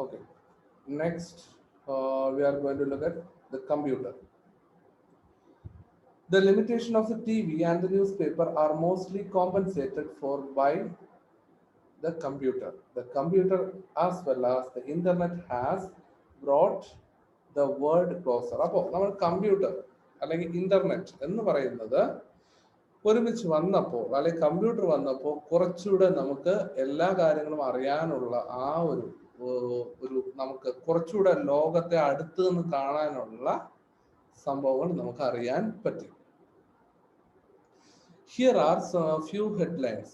Okay. Next, we are going to look at the computer. The limitation of the TV and the newspaper are mostly compensated for by the computer. The computer as well as the internet has brought the world closer. അപ്പോൾ നമ്മൾ computer അല്ലെങ്കിൽ internet എന്ന് പറയുന്നത് ഒരുമിച്ച് വന്നപ്പോൾ അല്ലെങ്കിൽ computer വന്നപ്പോൾ കുറച്ചുകൂടെ നമുക്ക് എല്ലാ കാര്യങ്ങളും അറിയാനുള്ള ആ ഒരു നമുക്ക് കുറച്ചുകൂടെ ലോകത്തെ അടുത്ത് നിന്ന് കാണാനുള്ള സംഭവങ്ങൾ നമുക്ക് അറിയാൻ പറ്റും. Here are some few headlines.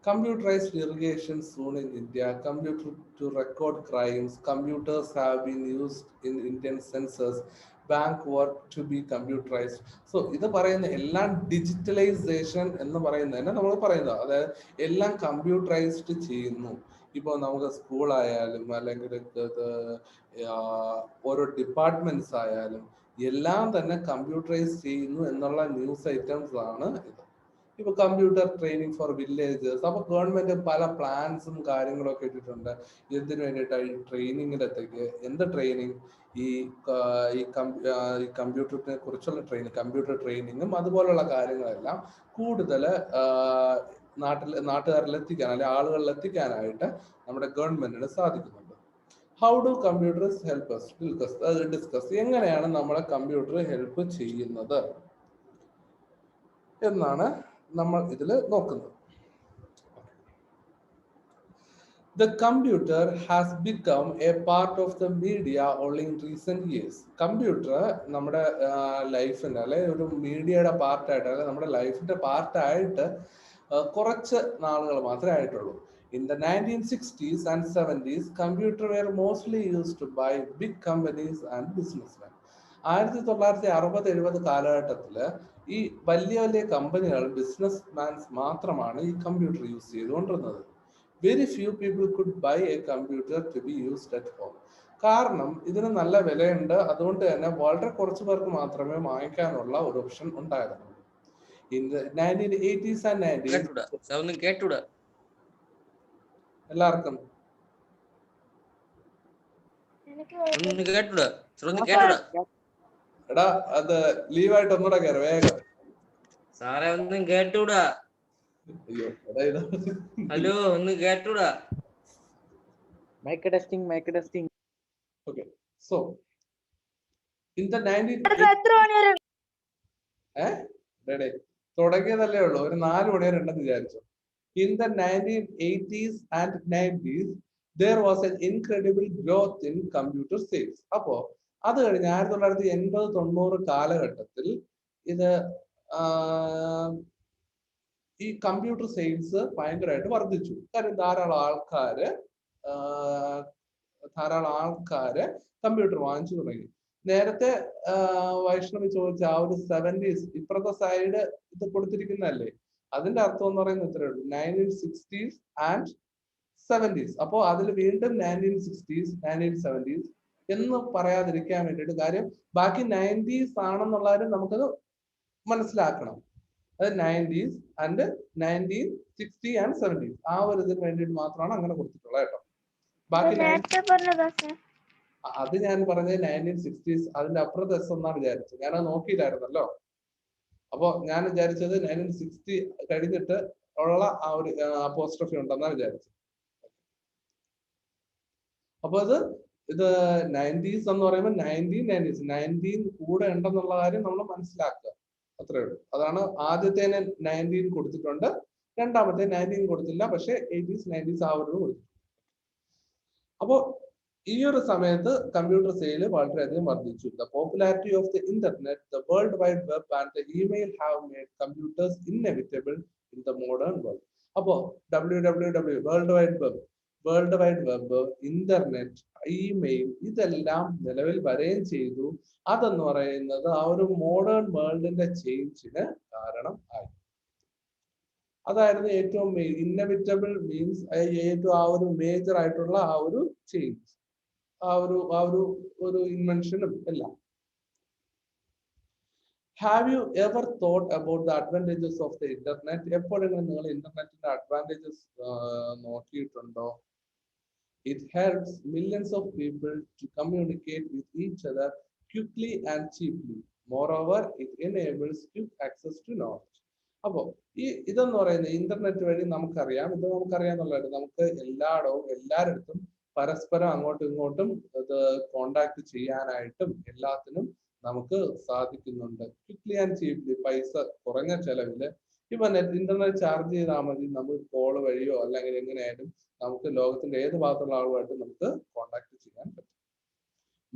Computerized irrigation soon in India. Computer to record crimes. Computers have been used in Indian census. Bank work to be computerized. So ഇത് പറയുന്ന എല്ലാം ഡിജിറ്റലൈസേഷൻ എന്ന് പറയുന്നതന്നെ നമ്മൾ പറയുന്നത്, അതായത് എല്ലാം കമ്പ്യൂട്ടറൈസ്ഡ് ചെയ്യുന്നു. ഇപ്പോൾ നമുക്ക് സ്കൂളായാലും അല്ലെങ്കിൽ ഓരോ ഡിപ്പാർട്ട്മെന്റ്സ് ആയാലും എല്ലാം തന്നെ കമ്പ്യൂട്ടറൈസ് ചെയ്യുന്നു എന്നുള്ള ന്യൂസ് ഐറ്റംസ് ആണ് ഇത്. ഇപ്പൊ കമ്പ്യൂട്ടർ ട്രെയിനിങ് ഫോർ വില്ലേജേഴ്സ്, അപ്പൊ ഗവൺമെന്റ് പല പ്ലാൻസും കാര്യങ്ങളൊക്കെ ഇട്ടിട്ടുണ്ട്. എന്തിനു വേണ്ടിയിട്ടാണ് ഈ ട്രെയിനിങ്ങിലത്തേക്ക്? എന്ത് ട്രെയിനിങ്? ഈ കമ്പ്യൂട്ടറിനെ കുറിച്ചുള്ള ട്രെയിനിങ്, കമ്പ്യൂട്ടർ ട്രെയിനിങ്ങും അതുപോലുള്ള കാര്യങ്ങളെല്ലാം കൂടുതൽ നാട്ടുകാരിൽ എത്തിക്കാൻ അല്ലെങ്കിൽ ആളുകളിൽ എത്തിക്കാനായിട്ട് നമ്മുടെ ഗവൺമെന്റിന് സാധിക്കുന്നുണ്ട്. How do computers help us discuss എങ്ങനെയാണ് നമ്മളെ കമ്പ്യൂട്ടർ ഹെൽപ്പ് ചെയ്യുന്നത് എന്നാണ് നമ്മൾ ഇതിൽ നോക്കുന്നത്. The computer has become a part of the media only in recent years. Computer നമ്മുടെ ലൈഫിൻ്റെ അല്ലെ ഒരു മീഡിയയുടെ പാർട്ടായിട്ട് അല്ലെ നമ്മുടെ ലൈഫിന്റെ പാർട്ടായിട്ട് കുറച്ച് നാളുകൾ മാത്രമേ ആയിട്ടുള്ളൂ. In the 1960s and 70s, computers were mostly used by big companies and businessmen. 1960-70 കാലഘട്ടത്തിൽ ഈ വലിയ വലിയ കമ്പനികൾ, ബിസിനസ് മാൻസ് മാത്രമാണ് ഈ കമ്പ്യൂട്ടർ യൂസ് ചെയ്തുകൊണ്ടിരുന്നത്. Very few people could buy a computer to be used at home. കാരണം ഇതിന് നല്ല വിലയുണ്ട്, അതുകൊണ്ട് തന്നെ വളരെ കുറച്ച് പേർക്ക് മാത്രമേ വാങ്ങിക്കാനുള്ള ഒരു ഓപ്ഷൻ ഉണ്ടായിരുന്നുള്ളൂ. In the 1980s and 90s എല്ലാവർക്കും എടാ അത് ലീവായിട്ട് ഒന്നുകൂടെ കയറി വേഗം. സാറേ ഒന്നും കേട്ടൂടാ. അയ്യോ ഹലോ ഒന്ന് കേട്ടൂടാ. Mic testing. Okay, so in the 19 തുടങ്ങിയതല്ലേ ഉള്ളൂ, ഒരു 4 മണി വരെ ഉണ്ടെന്ന് വിചാരിച്ചു. In the 1980s and 90s, there was an incredible growth in computer sales. അപ്പോ അത് കഴിഞ്ഞ് 1980-90 കാലഘട്ടത്തിൽ ഇത് ഈ കമ്പ്യൂട്ടർ സെയിൽസ് ഭയങ്കരമായിട്ട് വർദ്ധിച്ചു. കാര്യം ധാരാളം ആൾക്കാര് കമ്പ്യൂട്ടർ വാങ്ങിച്ചു തുടങ്ങി. നേരത്തെ വൈഷ്ണവി ചോദിച്ച ആ ഒരു 70s ഇപ്പുറത്തെ സൈഡ് ഇത് കൊടുത്തിരിക്കുന്നതല്ലേ, അതിന്റെ അർത്ഥം എന്ന് പറയുന്നത് ഇത്രയേ ഉള്ളൂ, 1960s and 70s. അപ്പോൾ അതിൽ വീണ്ടും 1960s 1970s എന്ന് പറയാതിരിക്കാൻ വേണ്ടിയിട്ട്, കാര്യം ബാക്കി 90s ആണെന്നുള്ള കാര്യം നമുക്കത് മനസ്സിലാക്കണം. അത് 90s and 1960 and 70s ആ ഒരു ഇതിന് വേണ്ടിയിട്ട് മാത്രമാണ് അങ്ങനെ കൊടുത്തിട്ടുള്ളത് കേട്ടോ. ബാക്കി അത് ഞാൻ പറഞ്ഞത് 1960s, അതിന്റെ അപ്പുറത്ത് എസ് എന്നാണ് വിചാരിച്ചത്. ഞാനത് നോക്കിയില്ലായിരുന്നല്ലോ. അപ്പൊ ഞാൻ വിചാരിച്ചത് 1960 കഴിഞ്ഞിട്ട് ഉള്ള ആ ഒരു അപ്പോസ്ട്രോഫി ഉണ്ടെന്നാണ് വിചാരിച്ചത്. അപ്പൊ ഇത് 90s എന്ന് പറയുമ്പോൾ 1990s 19 കൂടെ ഉണ്ടെന്നുള്ള കാര്യം നമ്മൾ മനസ്സിലാക്കുക, അത്രേ ഉള്ളൂ. അതാണ് ആദ്യത്തെ 19 കൊടുത്തിട്ടുണ്ട്, രണ്ടാമത്തെ 19 കൊടുത്തില്ല, പക്ഷെ 80s 90s ആ ഒരു കൊടുത്തു. അപ്പോ ഈ ഒരു സമയത്ത് കമ്പ്യൂട്ടർ സെയിൽ വളരെയധികം വർദ്ധിച്ചു. The popularity of the internet, the world wide web and the email have made computers inevitable in the modern world. അപ്പോ WWW world wide web, internet, email ഇതെല്ലാം നിലവിൽ വരികയും ചെയ്തു. അതെന്ന് പറയുന്നത് ആ ഒരു മോഡേൺ വേൾഡിന്റെ ചേഞ്ചിന് കാരണം ആയി. അതായിരുന്നു ഏറ്റവും ഇന്നവിറ്റബിൾ മീൻസ് ഏറ്റവും ആ ഒരു മേജർ ആയിട്ടുള്ള ആ ഒരു ചേഞ്ച്, ആ ഒരു ഇൻവെൻഷനും എല്ലാം. Have you ever thought about the advantages of the internet? എപ്പോഴെങ്കിലും നിങ്ങൾ ഇന്റർനെറ്റിന്റെ അഡ്വാൻറ്റേജസ് നോക്കിയിട്ടുണ്ടോ? It helps millions of people to communicate with each other quickly and cheaply. Moreover, it enables quick access to knowledge. അപ്പോൾ ഇതെന്ന് പറയുന്നത് internet വഴി നമുക്കറിയാം, ഇത് നമുക്കറിയാന്നുള്ളത് നമുക്ക് എല്ലായിടവും എല്ലായിടത്തും പരസ്പരം അങ്ങോട്ടും ഇങ്ങോട്ടും ഇത് കോണ്ടാക്ട് ചെയ്യാനായിട്ടും എല്ലാത്തിനും നമുക്ക് സാധിക്കുന്നുണ്ട്. ക്വിക്ലി ആൻഡ് ചീപ്ലി, പൈസ കുറഞ്ഞ ചെലവില്. ഇപ്പൊ ഇന്റർനെറ്റ് ചാർജ് ചെയ്താൽ മതി, നമ്മൾ കോള് വഴിയോ അല്ലെങ്കിൽ എങ്ങനെയായാലും നമുക്ക് ലോകത്തിന്റെ ഏത് ഭാഗത്തുള്ള ആളുമായിട്ട് നമുക്ക് കോണ്ടാക്ട് ചെയ്യാൻ പറ്റും.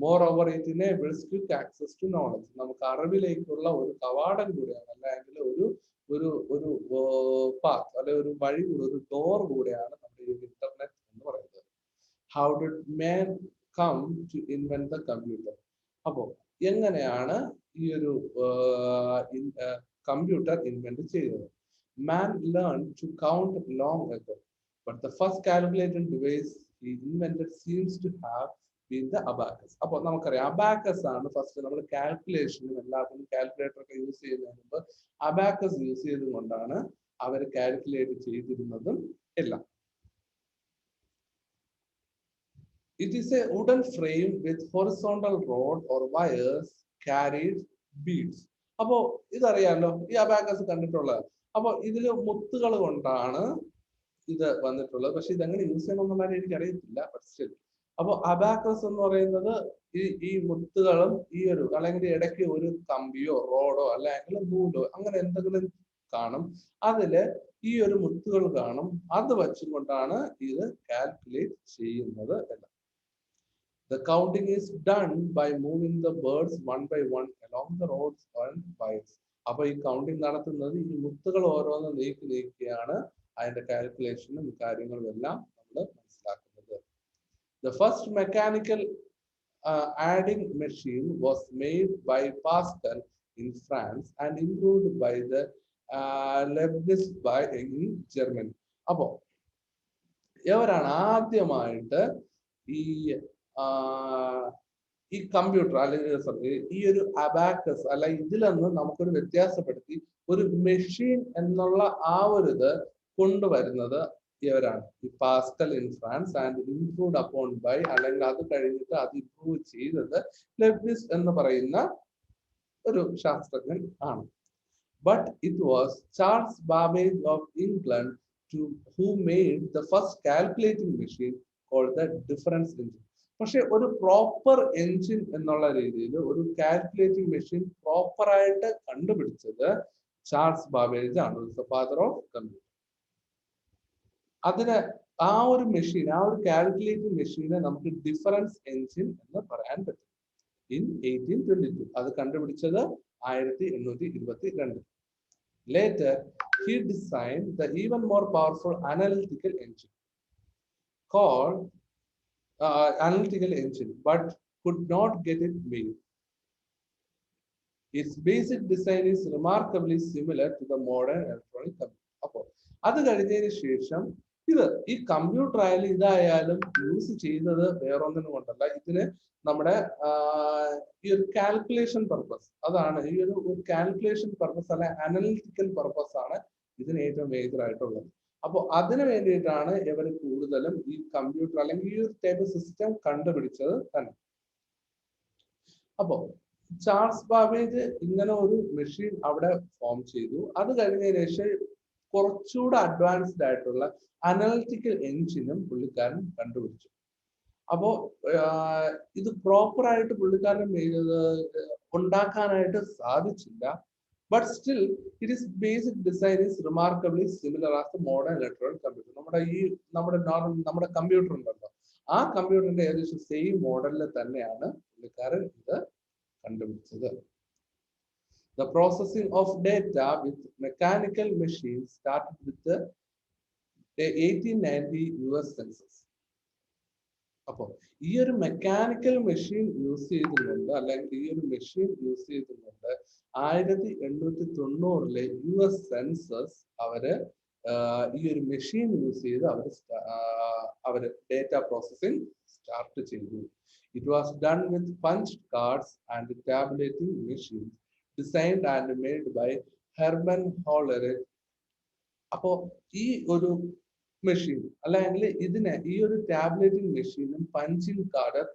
Moreover, it enables quick access to knowledge. നമുക്ക് അറിവിലേക്കുള്ള ഒരു കവാടം കൂടിയാണ്, അല്ലെങ്കിൽ ഒരു പാത്ത് അല്ലെങ്കിൽ ഒരു വഴി കൂടെ, ഒരു ഡോർ കൂടെയാണ് നമ്മുടെ ഈ ഇന്റർനെറ്റ് എന്ന് പറയുന്നത്. How did man come to invent the computer? അപ്പോൾ എങ്ങനെയാണ് ഈ ഒരു കമ്പ്യൂട്ടർ ഇൻവെന്റ് ചെയ്തത്? Man learned to count long ago, but the first calculating device he invented seems to have been the abacus. അപ്പോൾ നമുക്കറിയാം അബാക്കസ് ആണ് ഫസ്റ്റ് നമ്മൾ കാൽക്കുലേഷനും എല്ലാത്തിനും കാൽക്കുലേറ്റർ ഒക്കെ യൂസ് ചെയ്യുന്നതിന് മുമ്പ് അബാക്കസ് യൂസ് ചെയ്തുകൊണ്ടാണ് അവർ കാൽക്കുലേറ്റ് ചെയ്തിരുന്നതും എല്ലാം. It is a wooden frame with horizontal rod or wires carried beads. അപ്പോ ഇതറിയാലോ, ഈ അബാക്കസ് കണ്ടിട്ടുള്ളത്. അപ്പൊ ഇതില് മുത്തുകൾ കൊണ്ടാണ് ഇത് വന്നിട്ടുള്ളത്. പക്ഷെ ഇതെങ്ങനെ യൂസ് ചെയ്യണമെന്നുള്ളത് എനിക്ക് അറിയത്തില്ല. അപ്പൊ അബാക്കസ് എന്ന് പറയുന്നത് ഈ മുത്തുകളും ഈ ഒരു അല്ലെങ്കിൽ ഇടയ്ക്ക് ഒരു കമ്പിയോ റോഡോ അല്ലെങ്കിൽ നൂലോ അങ്ങനെ എന്തെങ്കിലും കാണും, അതില് ഈ ഒരു മുത്തുകൾ കാണും, അത് വെച്ചുകൊണ്ടാണ് ഇത് കാൽക്കുലേറ്റ് ചെയ്യുന്നത് എല്ലാം. The counting is done by moving the birds one by one along the roads and wires. അപ്പൊ ഈ കൗണ്ടിങ് നടത്തുന്നത് ഈ മുത്തുകൾ ഓരോന്ന് നീക്കിയാണ് അതിന്റെ കാൽക്കുലേഷനും കാര്യങ്ങളും എല്ലാം നമ്മൾ മനസ്സിലാക്കുന്നത്. The first mechanical adding machine was made by Pascal in France and improved by the Leibniz in Germany. അപ്പോ എവരാണ് ആദ്യമായിട്ട് ഈ കമ്പ്യൂട്ടർ അല്ലെങ്കിൽ ഈ ഒരു അബാക്കസ് അല്ല ഇതിലൊന്ന് നമുക്കൊരു വ്യത്യാസപ്പെടുത്തി ഒരു മെഷീൻ എന്നുള്ള ആ ഒരു ഇത് കൊണ്ടുവരുന്നത് ഇവരാണ്, ഈ Pascal in France and improved upon by, അല്ലെങ്കിൽ അത് കഴിഞ്ഞിട്ട് അത് ഇംപ്രൂവ് ചെയ്തത് ലെബ്നിസ് എന്ന് പറയുന്ന ഒരു ശാസ്ത്രജ്ഞൻ ആണ്. But it was Charles Babbage of England who made the first calculating machine called the difference engine. പക്ഷെ ഒരു പ്രോപ്പർ എൻജിൻ എന്നുള്ള രീതിയിൽ ഒരു കാൽക്കുലേറ്റിംഗ് മെഷീൻ പ്രോപ്പർ ആയിട്ട് കണ്ടുപിടിച്ചത് ചാൾസ് ബാബേജ് ആണ്, ഫാദർ ഓഫ് കമ്പ്യൂട്ടർ. അതിന് ആ ഒരു മെഷീൻ, ആ ഒരു കാൽക്കുലേറ്റിംഗ് മെഷീനെ നമുക്ക് ഡിഫറൻസ് എൻജിൻ എന്ന് പറയാൻ പറ്റും. ഇൻ 1822 അത് കണ്ടുപിടിച്ചത് 1822. Later he designed the even more powerful analytical engine called analytical engine, but could not get it made. Its basic design is remarkably similar to the modern electronic computer. അപ്പോൾ അത് കഴിഞ്ഞതിന് ശേഷം ഈ കമ്പ്യൂട്ടർ ആയാലും ഇതായാലും use ചെയ്തത് വേറൊന്നിനും കൊണ്ടല്ല, ഇതിന് നമ്മുടെ ഈ ഒരു കാൽക്കുലേഷൻ പർപ്പസ്, അതാണ് ഈ ഒരു കാൽക്കുലേഷൻ പർപ്പസ് അല്ലെ അനലിറ്റിക്കൽ പർപ്പസ് ആണ് ഇതിന് ഏറ്റവും മേജർ ആയിട്ടുള്ളത്. അപ്പോൾ അതിനു വേണ്ടിയിട്ടാണ് ഇവർ കൂടുതലും ഈ കമ്പ്യൂട്ടർ അല്ലെങ്കിൽ ഈ ഒരു ടൈപ്പ് സിസ്റ്റം കണ്ടുപിടിച്ചത് തന്നെ. അപ്പോ ചാൾസ് ബാബേജ് ഇങ്ങനെ ഒരു മെഷീൻ അവിടെ ഫോം ചെയ്തു. അത് കഴിഞ്ഞതിന് ശേഷം കുറച്ചുകൂടെ അഡ്വാൻസ്ഡ് ആയിട്ടുള്ള അനലിറ്റിക്കൽ എൻജിനും പുള്ളിക്കാരൻ കണ്ടുപിടിച്ചു. അപ്പോ ഇത് പ്രോപ്പർ ആയിട്ട് പുള്ളിക്കാരൻ ഉണ്ടാക്കാനായിട്ട് സാധിച്ചില്ല. But still, its basic design is remarkably similar as the modern electronic computer. നമ്മുടെ കമ്പ്യൂട്ടർ ഉണ്ടല്ലോ, ആ കമ്പ്യൂട്ടറിന്റെ ഏകദേശം സെയിം മോഡലിൽ തന്നെയാണ് പുള്ളിക്കാരൻ ഇത് കണ്ടുപിടിച്ചത്. The processing of data with mechanical machines started with the 1890 US census. അപ്പോൾ ഈ ഒരു മെക്കാനിക്കൽ മെഷീൻ യൂസ് ചെയ്തുകൊണ്ട് അല്ലെങ്കിൽ ഈ ഒരു മെഷീൻ യൂസ് ചെയ്തുകൊണ്ട് 1890 US സെൻസസ് അവര് ഈ ഒരു മെഷീൻ യൂസ് ചെയ്ത് അവര് ഡേറ്റ പ്രോസസ്സിംഗ് സ്റ്റാർട്ട് ചെയ്തു. It was done with punch cards and tabulating machines designed and made by Herman Hollerith. അപ്പോ ഈ ഒരു മെഷീൻ അല്ലെങ്കിൽ ഇതിനെ ഈ ഒരു ടാബ്ലറ്റിംഗ് മെഷീനും പഞ്ചിങ്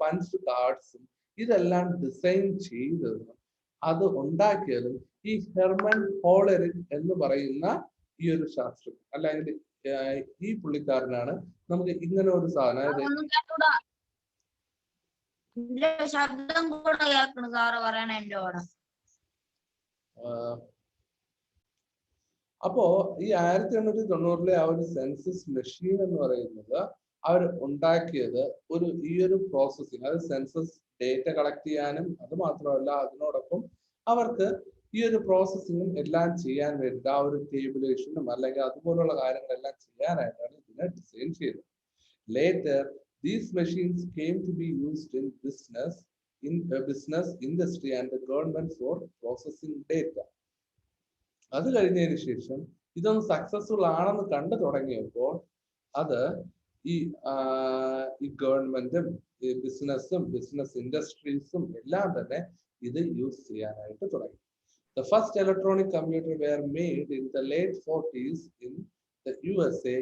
പഞ്ച്ഡ് കാർഡ്സും ഇതെല്ലാം ഡിസൈൻ ചെയ്തതും അത് ഉണ്ടാക്കിയതും ഈ ഹെർമൻ ഹോളറിക് എന്ന് പറയുന്ന ഈ ഒരു ശാസ്ത്രജ്ഞൻ അല്ലെങ്കിൽ ഈ പുള്ളിക്കാരനാണ് നമുക്ക് ഇങ്ങനെ ഒരു സാധനം ശബ്ദം കൂടെ കേൾക്കണം സാറ് പറയണ എന്റെ കൂടെ. അപ്പോ ഈ 1890 ആ ഒരു സെൻസസ് മെഷീൻ എന്ന് പറയുന്നത് അവർ ഉണ്ടാക്കിയത് ഈ ഒരു പ്രോസസ്സിങ്, അത് സെൻസസ് ഡേറ്റ കളക്ട് ചെയ്യാനും അത് മാത്രമല്ല അതിനോടൊപ്പം അവർക്ക് ഈ ഒരു പ്രോസസ്സിങ്ങും എല്ലാം ചെയ്യാൻ വേണ്ടി ആ ഒരു ടേബുലേഷനും അല്ലെങ്കിൽ അതുപോലുള്ള കാര്യങ്ങളെല്ലാം ചെയ്യാനായിട്ടാണ് ഇതിനെ ഡിസൈൻ ചെയ്തത്. Later these machines came to be used in business, industry and the government for processing data. അത് കഴിഞ്ഞതിന് ശേഷം ഇതൊന്ന് സക്സസ്ഫുൾ ആണെന്ന് കണ്ടു തുടങ്ങിയപ്പോൾ അത് ഈ ഗവൺമെന്റും ബിസിനസ്സും ബിസിനസ് ഇൻഡസ്ട്രീസും എല്ലാം തന്നെ ഇത് യൂസ് ചെയ്യാനായിട്ട് തുടങ്ങി. The first electronic computer were made in the late 40s in the USA,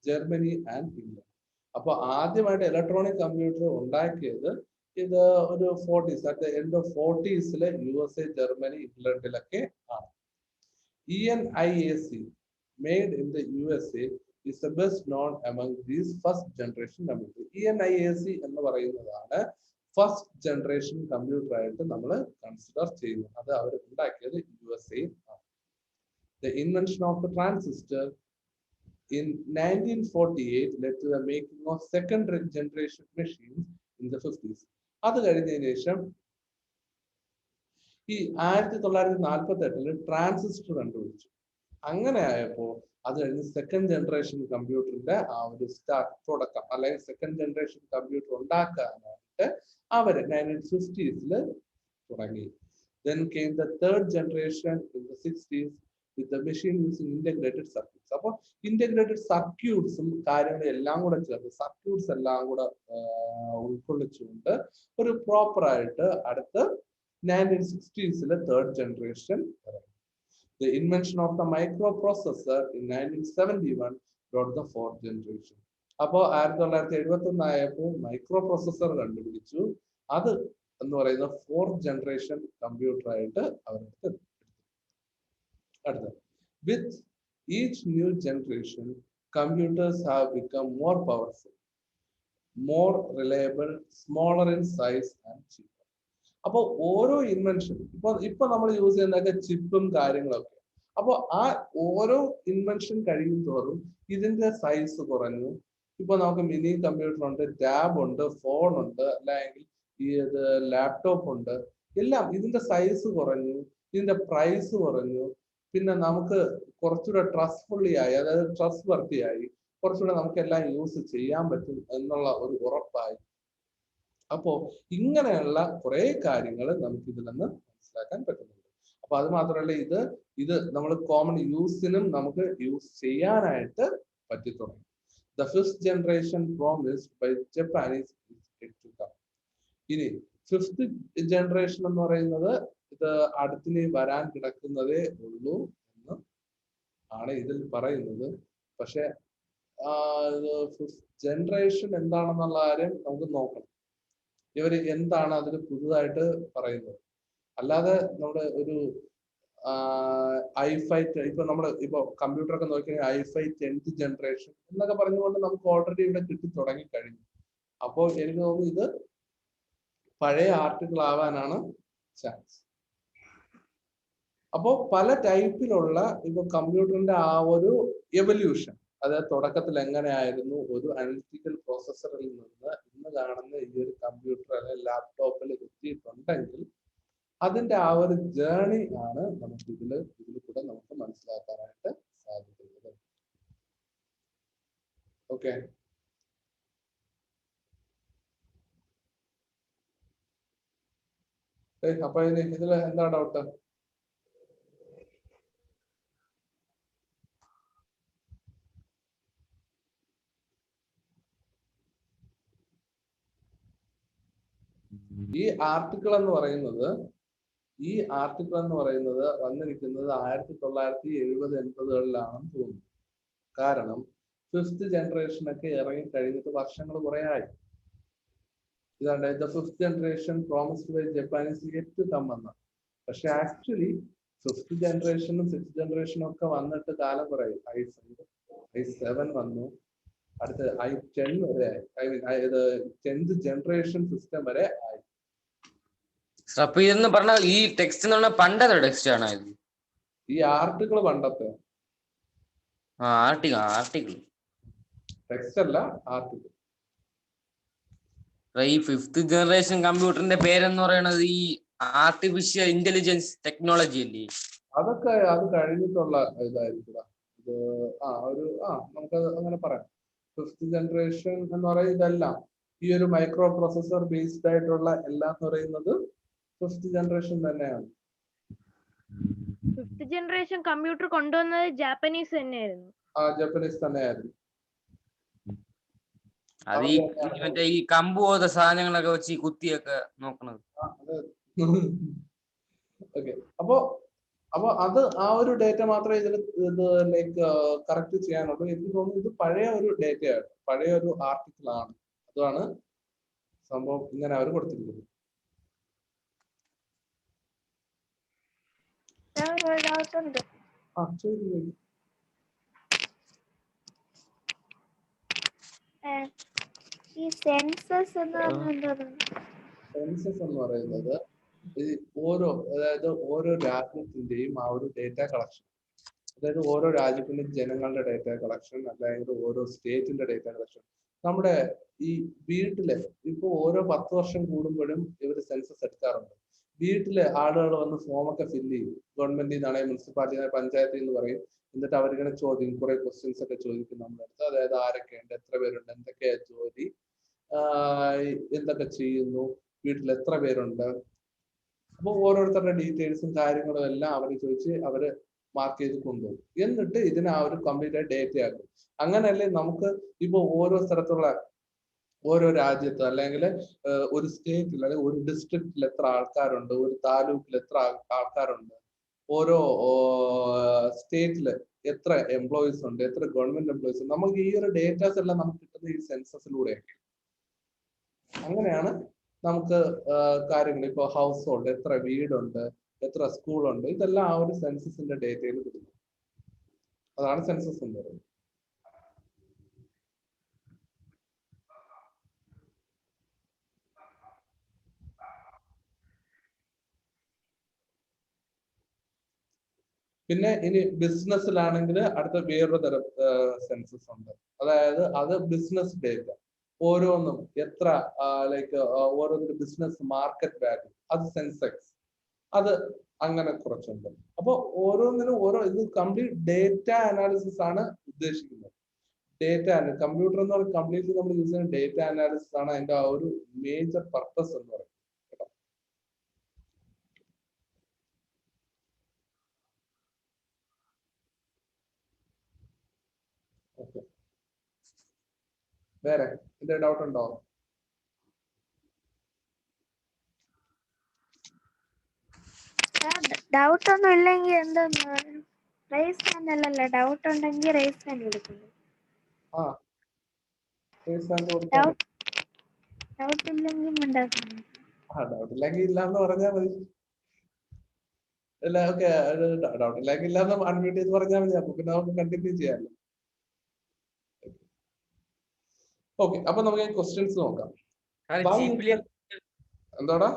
Germany and England. അപ്പോൾ ആദ്യമായിട്ട് ഇലക്ട്രോണിക് കമ്പ്യൂട്ടർ ഉണ്ടാക്കിയത് ഇത് ഒരു 40s, at the end of 40s USA, Germany, ഇംഗ്ലണ്ടിലൊക്കെ ആണ്. ENIAC made in the USA is the best known among these first generation computers. ENIAC എന്ന് പറയുന്നതാണ് first generation computer ആയിട്ട് നമ്മൾ കൺസിഡർ ചെയ്യുന്നത്. അത് അവർ ഉണ്ടാക്കിയത് USA ആണ്. The invention of the transistor in 1948 led to the making of second generation machines in the 50s. അത് കഴിഞ്ഞതിന് ശേഷം ഈ 1948 ട്രാൻസിസ്റ്റർ കണ്ടുപിടിച്ചു. അങ്ങനെ ആയപ്പോൾ അത് കഴിഞ്ഞ് സെക്കൻഡ് ജനറേഷൻ കമ്പ്യൂട്ടറിന്റെ ആ ഒരു തുടക്കം അല്ലെങ്കിൽ സെക്കൻഡ് ജനറേഷൻ കമ്പ്യൂട്ടർ ഉണ്ടാക്കാനായിട്ട് അവര് 1950s തുടങ്ങി. Then came the third generation in the 60s with the machine using integrated circuits. അപ്പോൾ ഇന്റഗ്രേറ്റഡ് സർക്യൂട്ട്സും കാര്യങ്ങളും എല്ലാം കൂടെ ചേർത്ത് സർക്യൂട്ട്സ് എല്ലാം കൂടെ ഉൾക്കൊള്ളിച്ചുകൊണ്ട് ഒരു പ്രോപ്പർ ആയിട്ട് അടുത്ത് 1960s third generation. The invention of the microprocessor in 1971 brought the fourth generation. അപ്പോൾ 1971 ആയപ്പോൾ മൈക്രോ പ്രോസസർ കണ്ടുപിടിച്ചു. അത് എന്ന് പറയുന്ന ഫോർത്ത് ജനറേഷൻ കമ്പ്യൂട്ടർ ആയിട്ട് അവരെടുത്ത് അടുത്ത. With each new generation, computers have become more powerful, more reliable, smaller in size and cheaper. അപ്പോൾ ഓരോ ഇൻവെൻഷൻ ഇപ്പൊ നമ്മൾ യൂസ് ചെയ്യുന്നതൊക്കെ ചിപ്പും കാര്യങ്ങളൊക്കെ. അപ്പോൾ ആ ഓരോ ഇൻവെൻഷൻ കഴിയും തോറും ഇതിന്റെ സൈസ് കുറഞ്ഞു. ഇപ്പൊ നമുക്ക് മിനി കമ്പ്യൂട്ടർ ഉണ്ട്, ടാബ് ഉണ്ട്, ഫോൺ ഉണ്ട്, അല്ലെങ്കിൽ ഈ ലാപ്ടോപ്പ് ഉണ്ട്. എല്ലാം ഇതിന്റെ സൈസ് കുറഞ്ഞു, ഇതിന്റെ പ്രൈസ് കുറഞ്ഞു. പിന്നെ നമുക്ക് കുറച്ചുകൂടെ ട്രസ്റ്റ്ഫുള്ളി ആയി, അതായത് ട്രസ്റ്റ് വർത്തിയായി, കുറച്ചുകൂടെ നമുക്ക് എല്ലാം യൂസ് ചെയ്യാൻ പറ്റും എന്നുള്ള ഒരു ഉറപ്പായി. അപ്പോ ഇങ്ങനെയുള്ള കുറെ കാര്യങ്ങൾ നമുക്ക് ഇതിൽ നിന്ന് മനസ്സിലാക്കാൻ പറ്റുന്നുണ്ട്. അപ്പൊ അത് മാത്രമല്ല ഇത് നമ്മൾ കോമൺ യൂസിനും നമുക്ക് യൂസ് ചെയ്യാനായിട്ട് പറ്റി തുടങ്ങി. The fifth generation promised by Japanese is yet to come. ഇനി ഫിഫ്ത് ജനറേഷൻ എന്ന് പറയുന്നത് ഇത് അടുത്തിന് വരാൻ കിടക്കുന്നതേ ഉള്ളൂ എന്ന് ആണ് ഇതിൽ പറയുന്നത്. പക്ഷെ ഫിഫ്ത് ജനറേഷൻ എന്താണെന്നുള്ള കാര്യം നമുക്ക് നോക്കണം. ഇവര് എന്താണ് അതിൽ പുതുതായിട്ട് പറയുന്നത്. അല്ലാതെ നമ്മുടെ ഒരു i5 ഇപ്പൊ കമ്പ്യൂട്ടർ ഒക്കെ നോക്കിയാൽ i5 10th ജനറേഷൻ എന്നൊക്കെ പറഞ്ഞുകൊണ്ട് നമുക്ക് ഓൾറെഡി ഇവിടെ കിട്ടി തുടങ്ങി കഴിഞ്ഞു. അപ്പോൾ എനിക്ക് തോന്നുന്നു ഇത് പഴയ ആർട്ടിക്കിൾ ആവാനാണ് ചാൻസ്. അപ്പോൾ പല ടൈപ്പിലുള്ള ഇപ്പൊ കമ്പ്യൂട്ടറിന്റെ ആ ഒരു എവല്യൂഷൻ, അതായത് തുടക്കത്തിൽ എങ്ങനെയായിരുന്നു ഒരു അനലിറ്റിക്കൽ പ്രോസസ്സറിൽ നിന്ന് ഇന്ന് കാണുന്ന ഈ ഒരു കമ്പ്യൂട്ടർ അല്ലെങ്കിൽ ലാപ്ടോപ്പിൽ എത്തിയിട്ടുണ്ടെങ്കിൽ അതിന്റെ ആ ഒരു ജേർണി ആണ് നമുക്ക് ഇതിൽ കൂടെ നമുക്ക് മനസ്സിലാക്കാനായിട്ട് സാധിക്കുന്നത്. ഓക്കെ, അപ്പൊ ഇതിൽ എന്താ ഡൗട്ട്? ഈ ആർട്ടിക്കിൾ എന്ന് പറയുന്നത് വന്നിരിക്കുന്നത് 1970-80-80കളിലാണെന്ന് തോന്നുന്നു. കാരണം ഫിഫ്ത് ജനറേഷൻ ഒക്കെ ഇറങ്ങി കഴിഞ്ഞിട്ട് വർഷങ്ങൾ കുറെ ആയി. ഇതാണ് the fifth generation promised by Japanese yet to come എന്ന. പക്ഷെ ആക്ച്വലി ഫിഫ്ത് ജനറേഷനും സിക്സ് ജനറേഷനും ഒക്കെ വന്നിട്ട് കാലം കുറെ ആയി. i7 വന്നു, അടുത്ത് i10 വരെ, ഐ മീൻ ഇത് 10th ജനറേഷൻ സിസ്റ്റം വരെ ആയി. അപ്പൊ ഇതെന്ന് പറഞ്ഞ ഈ ടെക്സ്റ്റ് എന്ന് പറഞ്ഞാൽ പണ്ടത്തെ ടെക്സ്റ്റ് ആണോ ഇത്? ഈ ആർട്ടിക്കിൾ പണ്ടത്തെ ആർട്ടിക്കിൾ ടെക്സ്റ്റ് അല്ല, ആർട്ടിക്കിൾ. ഈ ഫിഫ്ത് ജനറേഷൻ കമ്പ്യൂട്ടറിന്റെ പേരെന്ന് പറയുന്നത് ഈ ആർട്ടിഫിഷ്യൽ ഇന്റലിജൻസ് ടെക്നോളജി അല്ലേ? അതൊക്കെ അത് കഴിഞ്ഞിട്ടുള്ള ഇതായിരിക്കും. ഇത് നമുക്കത് അങ്ങനെ പറയാം. ഫിഫ്ത് ജനറേഷൻ എന്ന് പറയുന്നത് ഇതെല്ലാം ഈ ഒരു മൈക്രോ പ്രോസസർ ബേസ്ഡ് ആയിട്ടുള്ള എല്ലാം എന്ന് പറയുന്നത് ഫിഫ്ത് ജനറേഷൻ തന്നെയാണ്. ഫിഫ്ത് ജനറേഷൻ കമ്പ്യൂട്ടർ കൊണ്ടുവന്നത് ജാപ്പനീസ് തന്നെയായിരുന്നു. ജാപ്പനീസ് തന്നെയായിരുന്നു. അത് ഈ മറ്റേ ഈ കമ്പ് പോലത്തെ സാധനങ്ങളൊക്കെ വെച്ച് കുത്തിയൊക്കെ നോക്കണത്. ഓക്കെ, അപ്പൊ അത് ആ ഒരു ഡേറ്റ മാത്രമേ ഇതിൽ ഇത് ലൈക്ക് കറക്റ്റ് ചെയ്യാനുള്ളൂ. എനിക്ക് തോന്നുന്നു ഇത് പഴയ ഒരു ഡേറ്റയാണ്, പഴയ ഒരു ആർട്ടിക്കിൾ ആണ്. അതാണ് സംഭവം ഇങ്ങനെ അവർ കൊടുത്തിരിക്കുന്നത്. ഈ സെൻസസ് എന്ന് പറയുന്നത് അതായത് ഓരോ രാജ്യത്തിന്റെയും ആ ഒരു ഡേറ്റ കളക്ഷൻ, അതായത് ഓരോ രാജ്യത്തിന്റെയും ജനങ്ങളുടെ ഡേറ്റ കളക്ഷൻ, അല്ലെങ്കിൽ ഓരോ സ്റ്റേറ്റിന്റെ ഡേറ്റ കളക്ഷൻ. നമ്മുടെ ഈ വീട്ടില് ഇപ്പൊ ഓരോ 10 വർഷം കൂടുമ്പോഴും ഇവര് സെൻസസ് എടുക്കാറുണ്ട്. വീട്ടില് ആളുകൾ വന്ന് ഫോമൊക്കെ ഫില്ല് ചെയ്യും. ഗവൺമെന്റിൽ നിന്നാണെങ്കിൽ മുനിസിപ്പാലിറ്റി, പഞ്ചായത്തിൽ എന്ന് പറയും. എന്നിട്ട് അവരിങ്ങനെ കുറെ ക്വസ്റ്റ്യൻസ് ഒക്കെ ചോദിക്കും നമ്മുടെ അടുത്ത്. അതായത് ആരൊക്കെയുണ്ട്, എത്ര പേരുണ്ട്, എന്തൊക്കെയാ ജോലി, എന്തൊക്കെ ചെയ്യുന്നു, വീട്ടിൽ എത്ര പേരുണ്ട്. അപ്പൊ ഓരോരുത്തരുടെ ഡീറ്റെയിൽസും കാര്യങ്ങളും എല്ലാം അവർ ചോദിച്ച് അവര് മാർക്ക് ചെയ്ത് കൊണ്ടുപോകും. എന്നിട്ട് ഇതിനെ ആ ഒരു കംപ്ലീറ്റ് ആയി ഡേറ്റ ആക്കും. അങ്ങനെയല്ലേ നമുക്ക് ഇപ്പൊ ഓരോ സ്ഥലത്തുള്ള ഓരോ രാജ്യത്ത് അല്ലെങ്കിൽ ഒരു സ്റ്റേറ്റിൽ അല്ലെങ്കിൽ ഒരു ഡിസ്ട്രിക്റ്റിൽ എത്ര ആൾക്കാരുണ്ട്, ഒരു താലൂക്കിൽ എത്ര ആൾക്കാരുണ്ട്, ഓരോ സ്റ്റേറ്റില് എത്ര എംപ്ലോയീസ് ഉണ്ട്, എത്ര ഗവൺമെന്റ് എംപ്ലോയീസ് ഉണ്ട്. നമുക്ക് ഈ ഒരു ഡേറ്റാസ് എല്ലാം നമുക്ക് കിട്ടുന്ന ഈ സെൻസസിലൂടെയൊക്കെ. അങ്ങനെയാണ് നമുക്ക് കാര്യങ്ങൾ, ഇപ്പൊ ഹൗസ് ഹോൾഡ്, എത്ര വീടുണ്ട്, എത്ര സ്കൂളുണ്ട്, ഇതെല്ലാം ആ ഒരു സെൻസസിന്റെ ഡേറ്റയിൽ കിട്ടുന്നു. അതാണ് സെൻസസ് എന്ന് പറയുന്നത്. പിന്നെ ഇനി ബിസിനസ്സിലാണെങ്കിൽ അടുത്ത വേറൊരു തരം സെൻസസ് ഉണ്ട്. അതായത് അത് ബിസിനസ് ഡേറ്റ. ഓരോന്നും എത്ര ലൈക്ക് ഓരോന്നിന്റെ ബിസിനസ് മാർക്കറ്റ് വാല്യൂ, അത് സെൻസെക്സ്, അത് അങ്ങനെ കുറച്ചുണ്ട്. അപ്പൊ ഓരോന്നിനും ഇത് കംപ്ലീറ്റ് ഡേറ്റ അനാലിസിസ് ആണ് ഉദ്ദേശിക്കുന്നത്. ഡേറ്റ കമ്പ്യൂട്ടർ എന്ന് പറയുന്നത് കംപ്ലീറ്റ്ലി നമ്മൾ യൂസ് ചെയ്യുന്ന ഡേറ്റ അനാലിസിസ് ആണ് അതിന്റെ ആ ഒരു മേജർ പർപ്പസ് എന്ന് പറയുന്നത്. ഓക്കെ, വേറെ എന്തെങ്കിലും ഡൗട്ട് ഉണ്ടോ? ഡൗട്ട് ഒന്നും ഇല്ലെങ്കിൽ എന്താ റൈസ് ഹാൻഡ് അല്ലല്ലോ, ഡൗട്ട് ഉണ്ടെങ്കിൽ റൈസ് ഹാൻഡ് കൊടുക്കുന്നു. ഡൗട്ട് ഇല്ലെങ്കിൽ ഡൗട്ട് ഇല്ലെങ്കിൽ ഇല്ലാന്ന് പറഞ്ഞാൽ മതി. അല്ല, ഓക്കെ, ഡൗട്ട് ഇല്ലെങ്കിൽ ഇല്ലാന്ന് അൺമ്യൂട്ട് ചെയ്ത് പറഞ്ഞാൽ മതി. അപ്പൊ പിന്നെ നമുക്ക് കണ്ടിന്യൂ ചെയ്യാമല്ലോ. ഓക്കെ, അപ്പൊ നമുക്ക് ക്വസ്റ്റ്യൻസ് നോക്കാം. എന്താടാ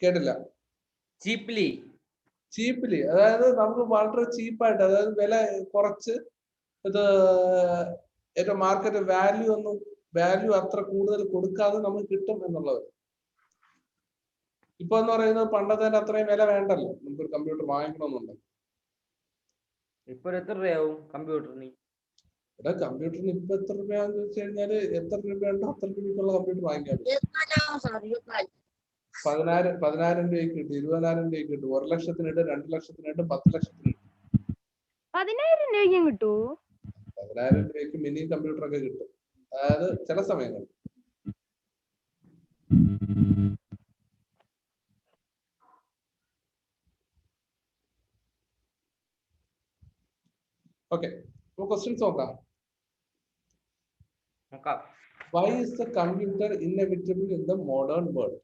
കേട്ടില്ല? ചീപ്ലി അതായത് നമുക്ക് വളരെ ചീപ്പായിട്ട്, അതായത് വില കുറച്ച്, ഇത് ഏറ്റവും മാർക്കറ്റ് വാല്യൂ അത്ര കൂടുതൽ കൊടുക്കാതെ നമുക്ക് കിട്ടും എന്നുള്ളത്. ഇപ്പൊ എന്ന് പറയുന്നത് പണ്ടത്തെ അത്രയും വില വേണ്ടല്ലോ നമുക്കൊരു കമ്പ്യൂട്ടർ വാങ്ങിക്കണമെന്നുണ്ടെങ്കിൽ. ഇപ്പൊ എത്ര രൂപയാവും കമ്പ്യൂട്ടറിന്? കമ്പ്യൂട്ടറിന് ഇപ്പൊ എത്ര രൂപയാന്ന് ചോദിച്ചു കഴിഞ്ഞാല് എത്ര രൂപയുണ്ടോ അത്ര രൂപയ്ക്കുള്ള കമ്പ്യൂട്ടർ വാങ്ങിക്കാൻ പറ്റും. 10,000 രൂപയ്ക്ക് കിട്ടും, 20,000 രൂപയ്ക്ക് കിട്ടും, 1 ലക്ഷത്തിനിട്ട്, 2 ലക്ഷത്തിനിട്ട്, 10 ലക്ഷത്തിനിട്ട്. 10,000 രൂപയ്ക്കും കിട്ടുമോ? 10,000 രൂപയ്ക്ക് മിനി കമ്പ്യൂട്ടർ ഒക്കെ കിട്ടും. അതായത് ചില സമയങ്ങളിൽ. ഓക്കെ, ക്വസ്റ്റ്യൻസ് നോക്കാം. നോക്കാം. Why is the computer inevitable in the modern world?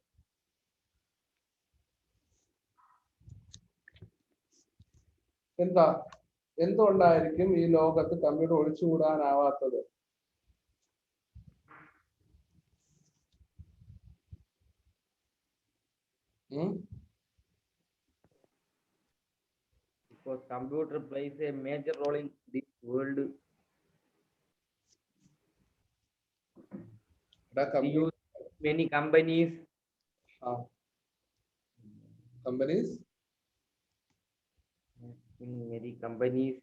എന്താ, എന്തുകൊണ്ടായിരിക്കും ഈ ലോകത്ത് computer ഒഴിച്ചുകൂടാനാവാത്തത്? Because computer plays a major role in this world. We use many companies. Companies In many companies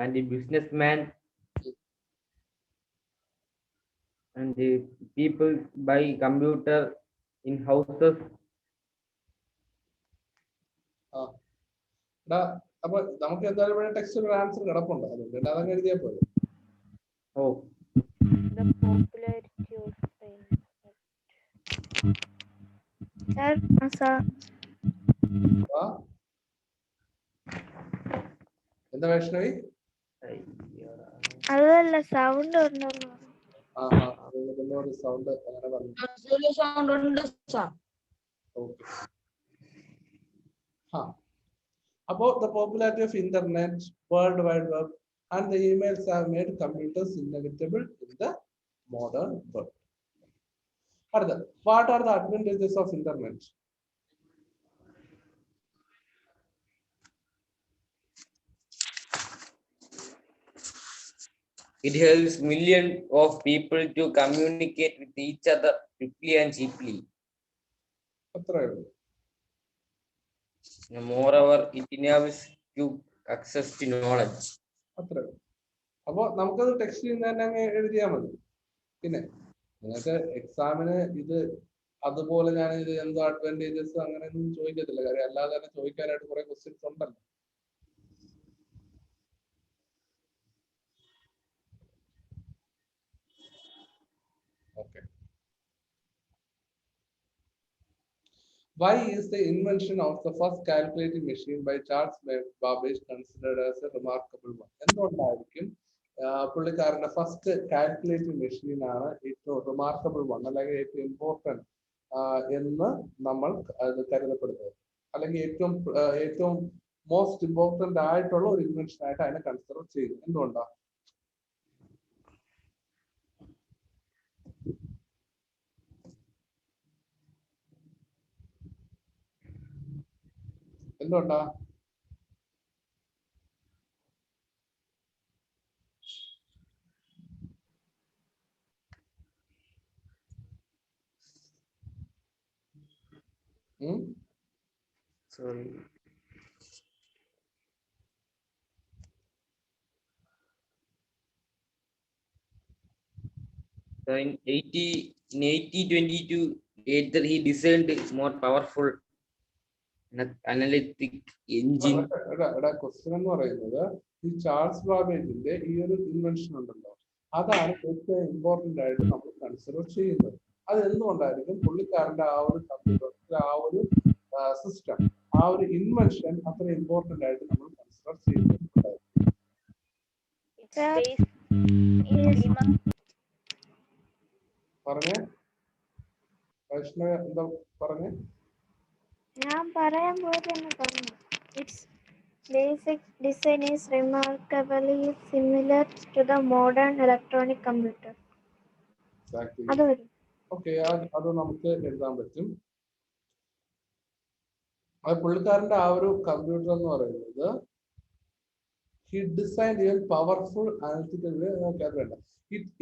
and the businessmen and the people buy computer in houses. അപ്പൊ നമുക്ക് എന്തായാലും ഇവിടെ ടെക്സ്റ്റിൽ answer കിടപ്പുണ്ട്, അതുകൊണ്ട് അതങ്ങ് എഴുതിയാൽ പോലെ. Oh, The popularity of എന്താ വൈഷ്ണവി? അതല്ല സൗണ്ട് ഉണ്ടോ? ഒരു സൗണ്ട് അങ്ങനെ പറഞ്ഞു. സൗണ്ട് ഉണ്ട് sir. Okay. About the popularity of internet, World Wide Web, and the emails have made computers inevitable in the modern world. What are the advantages of internet? it helps millions of people to communicate with each other quickly and cheaply. Moreover, it enables you access to knowledge. അപ്പൊ നമുക്കത് ടെക്സ്റ്റിൽ തന്നെ അങ്ങ് എഴുതിയാൽ മതി. പിന്നെ നിങ്ങൾക്ക് എക്സാമിന് ഇത് അതുപോലെ ഞാൻ ഇത് എന്തോ അഡ്വാൻറ്റേജസ് അങ്ങനെയൊന്നും ചോദിക്കത്തില്ല, കാര്യം അല്ലാതെ തന്നെ ചോദിക്കാനായിട്ട് കുറെ ക്വസ്റ്റ്യൻസ് ഉണ്ടല്ലോ. Okay. Why is the invention of the first calculating machine by Charles Babbage considered as a remarkable one? എന്തുകൊണ്ടായിരിക്കും പുള്ളിക്കാരന്റെ ഫസ്റ്റ് കാൽക്കുലേറ്റിംഗ് മെഷീൻ ആണ് ഏറ്റവും റിമാർക്കബിൾ വൺ, അല്ലെങ്കിൽ ഏറ്റവും ഇമ്പോർട്ടൻറ്റ് എന്ന് നമ്മൾ അത് കരുതപ്പെടുന്നത്, അല്ലെങ്കിൽ ഏറ്റവും മോസ്റ്റ് ഇമ്പോർട്ടൻ്റ് ആയിട്ടുള്ള ഒരു ഇൻവെൻഷൻ ആയിട്ട് അതിനെ കൺസിഡർ ചെയ്തു? എന്തുകൊണ്ടാണ്? എന്തുകൊണ്ടാ? Sorry. So in 1822, later he designed more powerful analytic engine. Question എന്ന് പറയുന്നത് ഈ ചാൾസ് ബാബേജിന്റെ ഈ ഒരു ഇൻവെൻഷൻ ഉണ്ടല്ലോ, അതാണ് ഏറ്റവും ഇമ്പോർട്ടന്റ് ആയിട്ട് നമ്മൾ കൺസിഡർ ചെയ്യുന്നത്. അത് എന്തുകൊണ്ടായിരിക്കും പുള്ളിക്കാരന്റെ ആ ഒരു കമ്പ്യൂട്ടർ, ആ ഒരു സിസ്റ്റം, ആ ഒരു ഇൻവെൻഷൻ അത്ര ഇമ്പോർട്ടന്റ് ആയിട്ട് നമ്മൾ കൺസിഡർ ചെയ്യുന്നുണ്ടായിരിക്കും? പറഞ്ഞേ വൈഷ്ണവ, എന്താ പറഞ്ഞേ? ഞാൻ പറയാൻ പോയത് തന്നെ പറഞ്ഞു. Its basic design is remarkably similar to the modern electronic computer. Okay, അത് നമുക്ക് എഴുതാൻ പറ്റും. അത് പുള്ളിക്കാരന്റെ ആ ഒരു കമ്പ്യൂട്ടർ എന്ന് പറയുന്നത് he designed a powerful analytical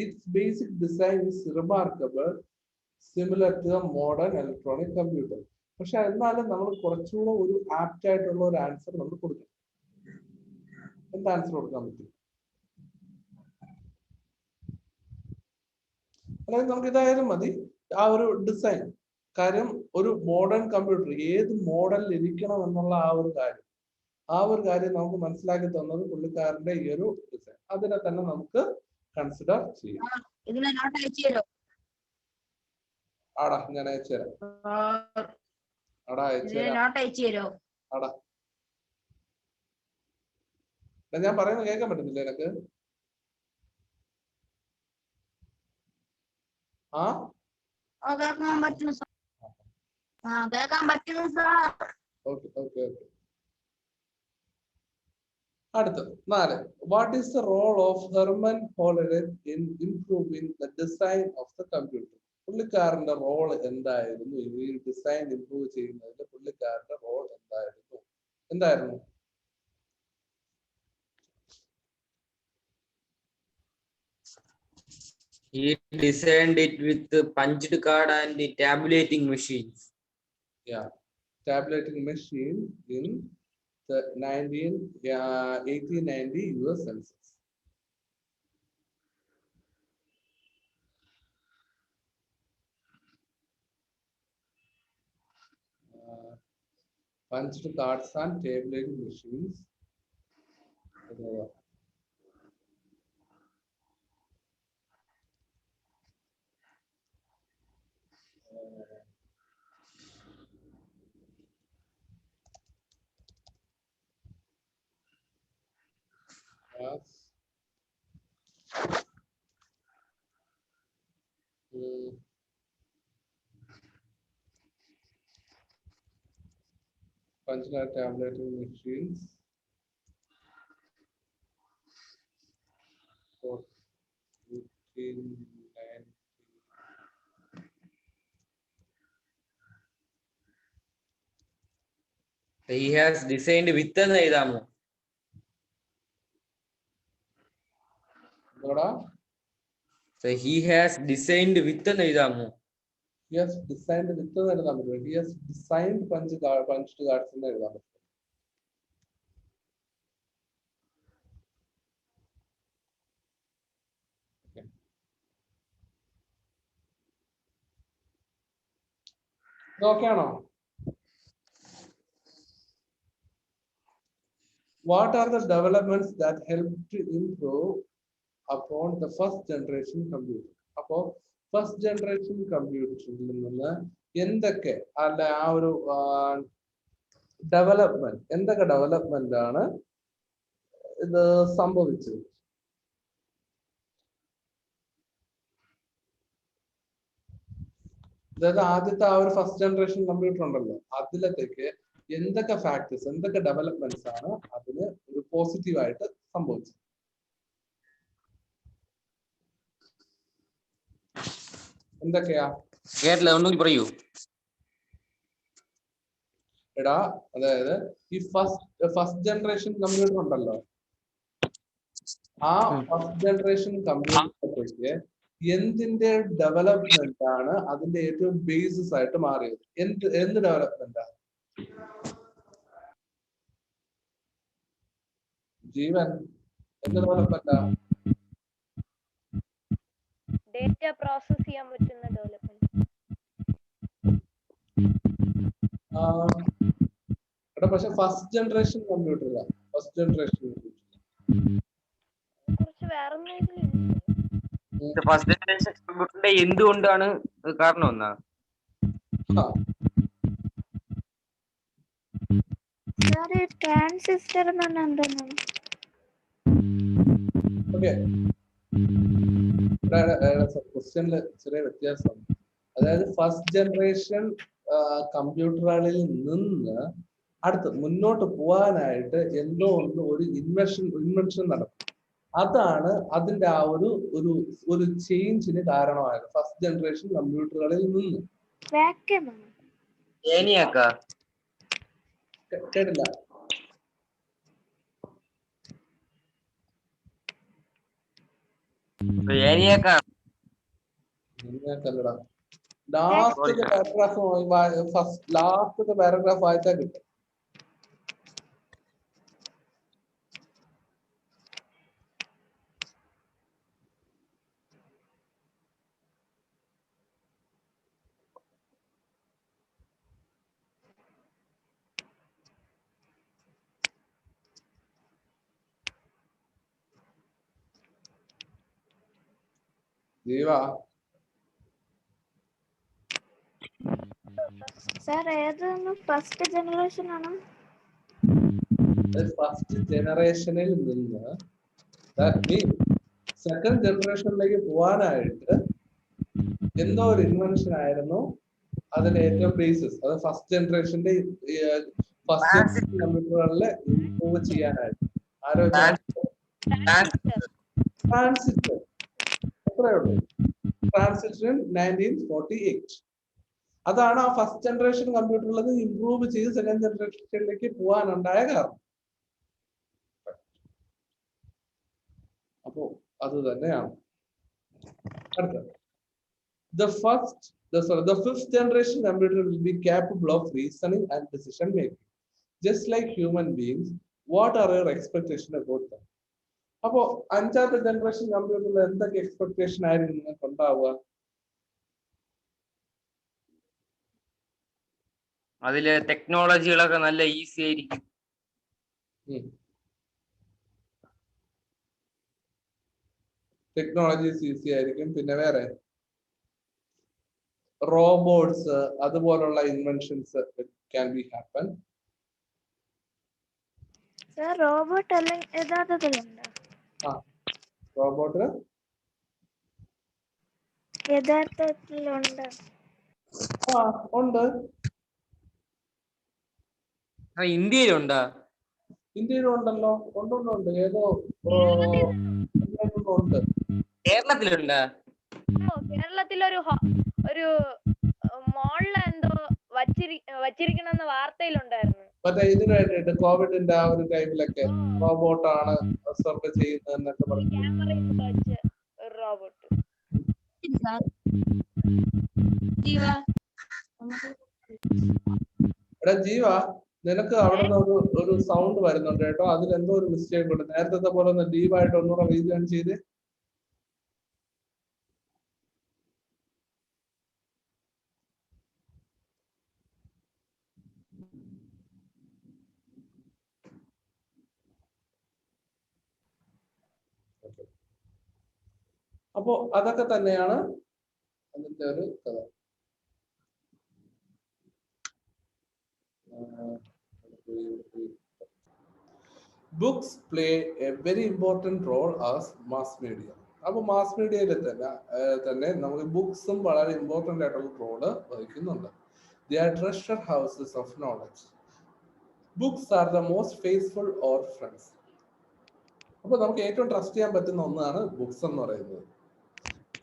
its basic design is remarkable similar to the modern electronic computer. പക്ഷെ എന്നാലും നമ്മൾ കുറച്ചുകൂടെ ഒരു ആപ്റ്റ് ആയിട്ടുള്ള ഒരു ആൻസർ നമ്മൾ കൊടുക്കണം. എന്ത് ആൻസർ കൊടുക്കാൻ പറ്റും? അതായത് നമുക്ക് ഇതായാലും മതി, ആ ഒരു ഡിസൈൻ. കാര്യം ഒരു മോഡേൺ കമ്പ്യൂട്ടർ ഏത് മോഡലിൽ ഇരിക്കണം എന്നുള്ള ആ ഒരു കാര്യം നമുക്ക് മനസ്സിലാക്കി തന്നത് പുള്ളിക്കാരന്റെ ഈ ഒരു ഡിസൈൻ. അതിനെ തന്നെ നമുക്ക് കൺസിഡർ ചെയ്യാം. ആടാ, ഞാൻ അയച്ചുതരാം. ആടാ, അയച്ചുതരാം. ആടാ, ഞാൻ പറയുന്നത് കേൾക്കാൻ പറ്റുന്നില്ല എനിക്ക്? ആ കേൾക്കാൻ പറ്റുന്നു സാർ. കേൾക്കാൻ പറ്റുന്നു സാർ. Okay okay okay. അടുത്ത 4. What is the role of Herman Hollerith in improving the design of the computer? പുള്ളിക്കാരന്റെ റോൾ എന്തായിരുന്നു? ഈ ഡിസൈൻ ഇംപ്രൂവ് ചെയ്യുന്നതിൽ പുള്ളിക്കാരന്റെ റോൾ എന്തായിരുന്നു? He designed it with the punched card and the tabulating machines. Yeah, tabulating machine in the 1890 US Census. Punched cards and tabulating machines. Yes. Punched card tabulating machines. For 1890. He has designed with an എഴുതാമോ? So he has designed with an എഴുതാമോ? He has designed with the എഴുതാൻ പറ്റും. He has designed punched cards എന്ന് എഴുതാൻ പറ്റും. Okay ആണോ? What are the developments that help to improve upon the first generation computer? അപ്പോൾ first generation കമ്പ്യൂട്ടറിൽ നിന്ന് എന്തൊക്കെ അല്ല ആ ഒരു എന്തൊക്കെ ഡെവലപ്മെന്റ് ആണ് ഇത് സംഭവിച്ചത്? അതായത് ആദ്യത്തെ ആ ഒരു ഫസ്റ്റ് ജനറേഷൻ കമ്പ്യൂട്ടർ ഉണ്ടല്ലോ, അതിലത്തേക്ക് എന്തൊക്കെ ഫാക്ടേഴ്സ്, എന്തൊക്കെ ഡെവലപ്മെന്റ്സ് ആണ് അതിന് ഒരു പോസിറ്റീവായിട്ട് സംഭവിച്ചത്? എന്തൊക്കെയാ? കേട്ടില്ല, ഒന്നുകൂടി പറയൂ. എടാ, അതായത് ഈ ഫസ്റ്റ് ജനറേഷൻ കമ്പ്യൂട്ടർ ഉണ്ടല്ലോ, ആ ഫസ്റ്റ് ജനറേഷൻ കമ്പ്യൂട്ടറിലേക്ക് എന്തിന്റെ ഡെവലപ്മെന്റ് ആണ് അതിന്റെ ഏറ്റവും ബേസിസ് ആയിട്ട് മാറിയത്? എന്ത് ഡെവലപ്മെന്റ് ആണ്? ജീവൻ, എന്ത് ഡെവലപ്മെന്റാ? ഡേറ്റ പ്രോസസ് ചെയ്യാൻ പറ്റുന്ന ഡെവലപ്മെന്റ്. എടാ, പക്ഷെ ഫസ്റ്റ് ജനറേഷൻ കമ്പ്യൂട്ടർ കുറച്ച് വേറെ ഫസ്റ്റ് ജനറേഷൻ കമ്പ്യൂട്ടറിന്റെ എന്തുകൊണ്ടാണ് കാരണം എന്നാ? ട്രാൻസിസ്റ്റർ എന്താണ്? ക്വസ്റ്റ്യനില് ചെറിയ വ്യത്യാസം. അതായത് ഫസ്റ്റ് ജനറേഷൻ കമ്പ്യൂട്ടറുകളിൽ നിന്ന് അടുത്ത് മുന്നോട്ട് പോകാനായിട്ട് എന്തോ ഒരു ഇൻവെൻഷൻ നടക്കും. അതാണ് അതിന്റെ ആ ഒരു ചേഞ്ചിന് കാരണമായത് ഫസ്റ്റ് ജനറേഷൻ കമ്പ്യൂട്ടറുകളിൽ നിന്ന്. കേട്ടില്ല? ലാസ്റ്റത്തെ പാരഗ്രാഫ് വായിച്ചാൽ കിട്ടും. ജീവ, സാർ ഏതാണ്? ഫസ്റ്റ് ജനറേഷൻ ആണോ? ഫസ്റ്റ് ജനറേഷനിൽ നിന്ന് സെക്കൻഡ് ജനറേഷനിലേക്ക് പോകാനായിട്ട് എന്തോ ഒരു ഇൻവെൻഷൻ ആയിരുന്നു അതിന്റെ ഏറ്റവും ബേസിസ്. അത് ഫസ്റ്റ് ജനറേഷന്റെ ഫസ്റ്റ് കമ്പ്യൂട്ടറുകളിൽ ഇംപ്രൂവ് ചെയ്യാനായിട്ട് ആരോ ട്രാൻസിസ്റ്റർ. അത്രേ ഉള്ളൂ. ട്രാൻസിസ്റ്റർ 1948. അതാണ് ആ ഫസ്റ്റ് ജനറേഷൻ കമ്പ്യൂട്ടറിൽ ഇംപ്രൂവ് ചെയ്ത് സെക്കൻഡ് ജനറേഷനിലേക്ക് പോകാനുണ്ടായ കാരണം. അപ്പോ അത് തന്നെയാണ് അടുത്തത്. The fifth generation computer will be capable of reasoning and decision making, just like human beings. What are your expectations about them? അപ്പോ അഞ്ചാമത്തെ ജനറേഷൻ കമ്പ്യൂട്ടറിൽ എന്തൊക്കെ എക്സ്പെക്ടേഷൻ ആയിരുന്നു നിങ്ങൾക്ക് ഉണ്ടാവുക? അതില് ടെക്നോളജികളൊക്കെ നല്ല ഈസി ആയിരിക്കും. ടെക്നോളജീസ് ഈസി ആയിരിക്കും. പിന്നെ വേറെ റോബോട്ട്സ് അതുപോലുള്ള inventions can be happen. Sir robot എല്ലാം യഥാർത്ഥത്തിലുണ്ട്. റോബോട്ട് യഥാർത്ഥത്തിലുണ്ട്. ഉണ്ട്. ഇന്ത്യയിലുണ്ടോ? ഇന്ത്യയിലുണ്ടല്ലോ. ഉണ്ട്. ഏതോ ഉണ്ട്. കേരളത്തിലുണ്ടോ? കേരളത്തിലൊരു ഒരു മോളില് എന്തോ വച്ചിരിക്കണമെന്ന് വാർത്തയിലുണ്ടായിരുന്നു. മറ്റേ ഇതിന് വേണ്ടിയിട്ട് കോവിഡിന്റെ ആ ഒരു ടൈമിലൊക്കെ റോബോട്ടാണ് സർവ് ചെയ്യുന്നതെന്നൊക്കെ പറഞ്ഞു. റോബോട്ട്. എടാ ജീവ, നിനക്ക് അവിടെ നിന്ന് ഒരു സൗണ്ട് വരുന്നുണ്ട് കേട്ടോ. അതിലെന്തോ ഒരു മിസ്റ്റേക്ക് ഉണ്ട്. നേരത്തെ പോലെ ഒന്ന് ഡീവായിട്ട് ഒന്നുകൂടെ റീജോയിൻ ചെയ്ത്. അപ്പോ അതൊക്കെ തന്നെയാണ് അതിന്റെ ഒരു കഥ. Books play a very important role as mass media. അപ്പൊ മാസ് മീഡിയയിൽ തന്നെ നമുക്ക് ബുക്സും വളരെ ഇമ്പോർട്ടൻ്റ് ആയിട്ടുള്ള റോള് വഹിക്കുന്നുണ്ട്. They are treasure houses of knowledge. Books are the most faithful or friends. അപ്പൊ നമുക്ക് ഏറ്റവും ട്രസ്റ്റ് ചെയ്യാൻ പറ്റുന്ന ഒന്നാണ് ബുക്സ് എന്ന് പറയുന്നത്.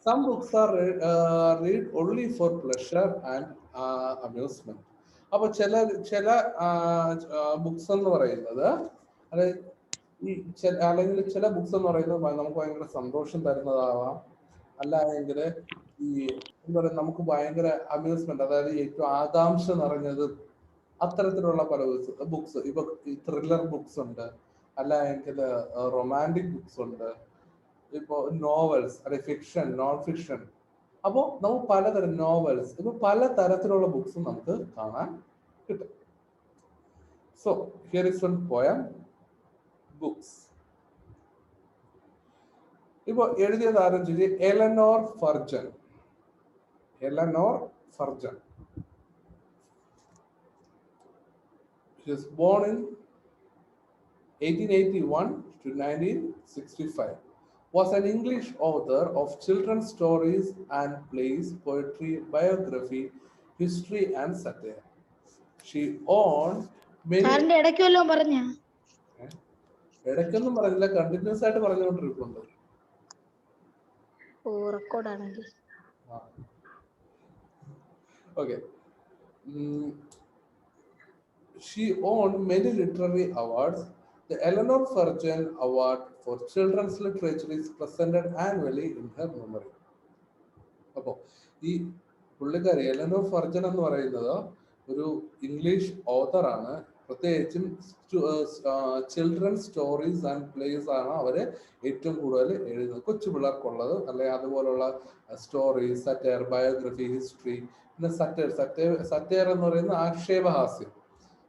Some books are read only for pleasure and amusement. അപ്പൊ ചില ബുക്സ് എന്ന് പറയുന്നത് അല്ലെങ്കിൽ ചില ബുക്സ് എന്ന് പറയുന്നത് നമുക്ക് ഭയങ്കര സന്തോഷം തരുന്നതാവാം. അല്ലെങ്കിൽ ഈ എന്താ പറയുക, നമുക്ക് ഭയങ്കര അമ്യൂസ്മെന്റ്, അതായത് ഏറ്റവും ആകാംക്ഷ നിറഞ്ഞത് അത്തരത്തിലുള്ള പല ബുക്സ്. ഇപ്പൊ ത്രില്ലർ ബുക്സ് ഉണ്ട്, അല്ലെങ്കിൽ റൊമാൻറ്റിക് ബുക്സ് ഉണ്ട്, ഇപ്പോ നോവൽസ്, അല്ലെ ഫിക്ഷൻ, നോൺ ഫിക്ഷൻ. അപ്പോൾ നമുക്ക് പലതരം നോവൽസ്, ഇപ്പൊ പല തരത്തിലുള്ള ബുക്സും നമുക്ക് കാണാൻ കിട്ടും. So here is one poem, books. ഇപ്പൊ എഴുതിയത് ആരും ചോദിച്ചു, Eleanor Farjeon. Eleanor Farjeon. She was born in 1881 to 1965. Was an English author of children's stories and plays, poetry, biography, history and satire. She owned many. ഇടയ്ക്കല്ലോ പറഞ്ഞ ഇടയ്ക്കൊന്നും പറഞ്ഞില്ല, continuous ആയിട്ട് പറഞ്ഞുകൊണ്ടിരിക്കുന്നുണ്ട്. റെക്കോർഡാണെങ്കിൽ okay. She owned many literary awards. The Eleanor Furgeon Award for Children's Literature is presented annually in her memory. അപ്പോൾ ഈ പുള്ളിക്കാരി Eleanor ഫർജൻ എന്ന് പറയുന്നത് ഒരു English ഓതറാണ്. പ്രത്യേകിച്ചും ചിൽഡ്രൻസ് സ്റ്റോറീസ് ആൻഡ് പ്ലേസ് ആണ് അവര് ഏറ്റവും കൂടുതൽ എഴുതുന്നത്, കൊച്ചു പിള്ളേർക്കുള്ളത്. അല്ലെങ്കിൽ അതുപോലുള്ള സ്റ്റോറീസ്, സറ്റയർ, ബയോഗ്രഫി, ഹിസ്റ്ററി. പിന്നെ സറ്റയർ എന്ന് പറയുന്നത് ആക്ഷേപഹാസ്യം.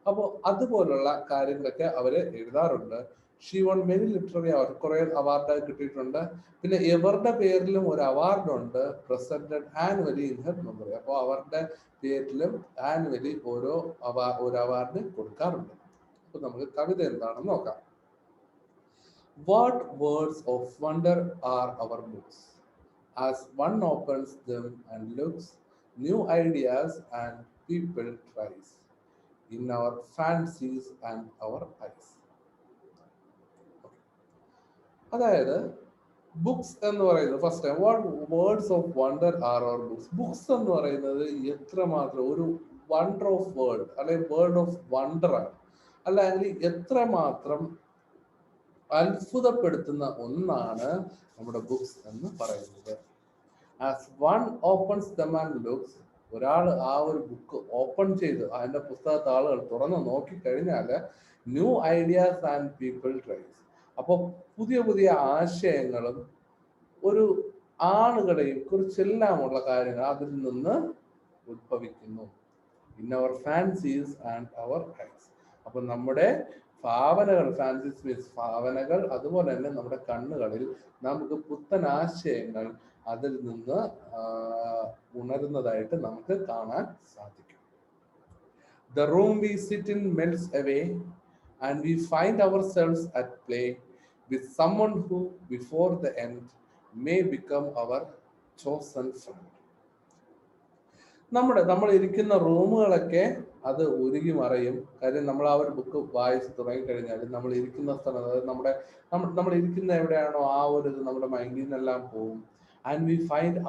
അപ്പോൾ അതുപോലുള്ള കാര്യങ്ങളൊക്കെ അവര് എഴുതാറുണ്ട്. She won many literary award, കുറെ അവാർഡ് കിട്ടിയിട്ടുണ്ട്. പിന്നെ ഇവരുടെ പേരിലും ഒരു അവാർഡുണ്ട്, presented annually in her memory. അപ്പോൾ അവരുടെ പേരിലും ആനുവലി ഒരു അവാർഡ് കൊടുക്കാറുണ്ട്. അപ്പൊ നമുക്ക് കവിത എന്താണെന്ന് നോക്കാം. What words of wonder are our books? As one opens them and looks, new ideas and people tries in our fancies and our eyes. അതായത് ബുക്സ് എന്ന് പറയുന്നത് first time what words of wonder are our books. Books എന്ന് പറയുന്നത് എത്രമാത്രം ഒരു wonder of word അല്ലെങ്കിൽ word of wonder ആണ്, അല്ലെങ്കിൽ എത്രമാത്രം അത്ഭുതപ്പെടുത്തുന്ന ഒന്നാണ് നമ്മുടെ ബുക്സ് എന്ന് പറയുന്നത്. As one opens them and looks, ഒരാൾ ആ ഒരു ബുക്ക് ഓപ്പൺ ചെയ്ത് അതിന്റെ പുസ്തക താളുകൾ തുറന്ന് നോക്കിക്കഴിഞ്ഞാൽ new ideas and people rise, അപ്പോൾ പുതിയ പുതിയ ആശയങ്ങളും ഒരു ആളുകളെയും കുറിച്ചെല്ലാമുള്ള കാര്യങ്ങൾ അതിൽ നിന്ന് ഉത്ഭവിക്കുന്നു. In our fancies and our eyes, അപ്പൊ നമ്മുടെ ഭാവനകൾ, ഫാൻസീസ് മീൻസ് ഭാവനകൾ, അതുപോലെ തന്നെ നമ്മുടെ കണ്ണുകളിൽ നമുക്ക് പുത്തൻ ആശയങ്ങൾ അതിൽ നിന്ന് ഉണരുന്നതായിട്ട് നമുക്ക് കാണാൻ സാധിക്കും. The room we sit in melts away and we find ourselves at play with someone who before the end may become our chosen friend. നമ്മൾ ഇരിക്കുന്ന റൂമുകളൊക്കെ അത് ഉരുകി മറയും. കാര്യം നമ്മൾ ആ ഒരു ബുക്ക് വായിച്ച് തുടങ്ങിക്കഴിഞ്ഞാൽ നമ്മൾ ഇരിക്കുന്ന സ്ഥലം, അതായത് നമ്മൾ ഇരിക്കുന്ന എവിടെയാണോ ആ ഒരു ഇത് നമ്മുടെ മൈൻഡിൽ നിന്നെല്ലാം പോകും. And we find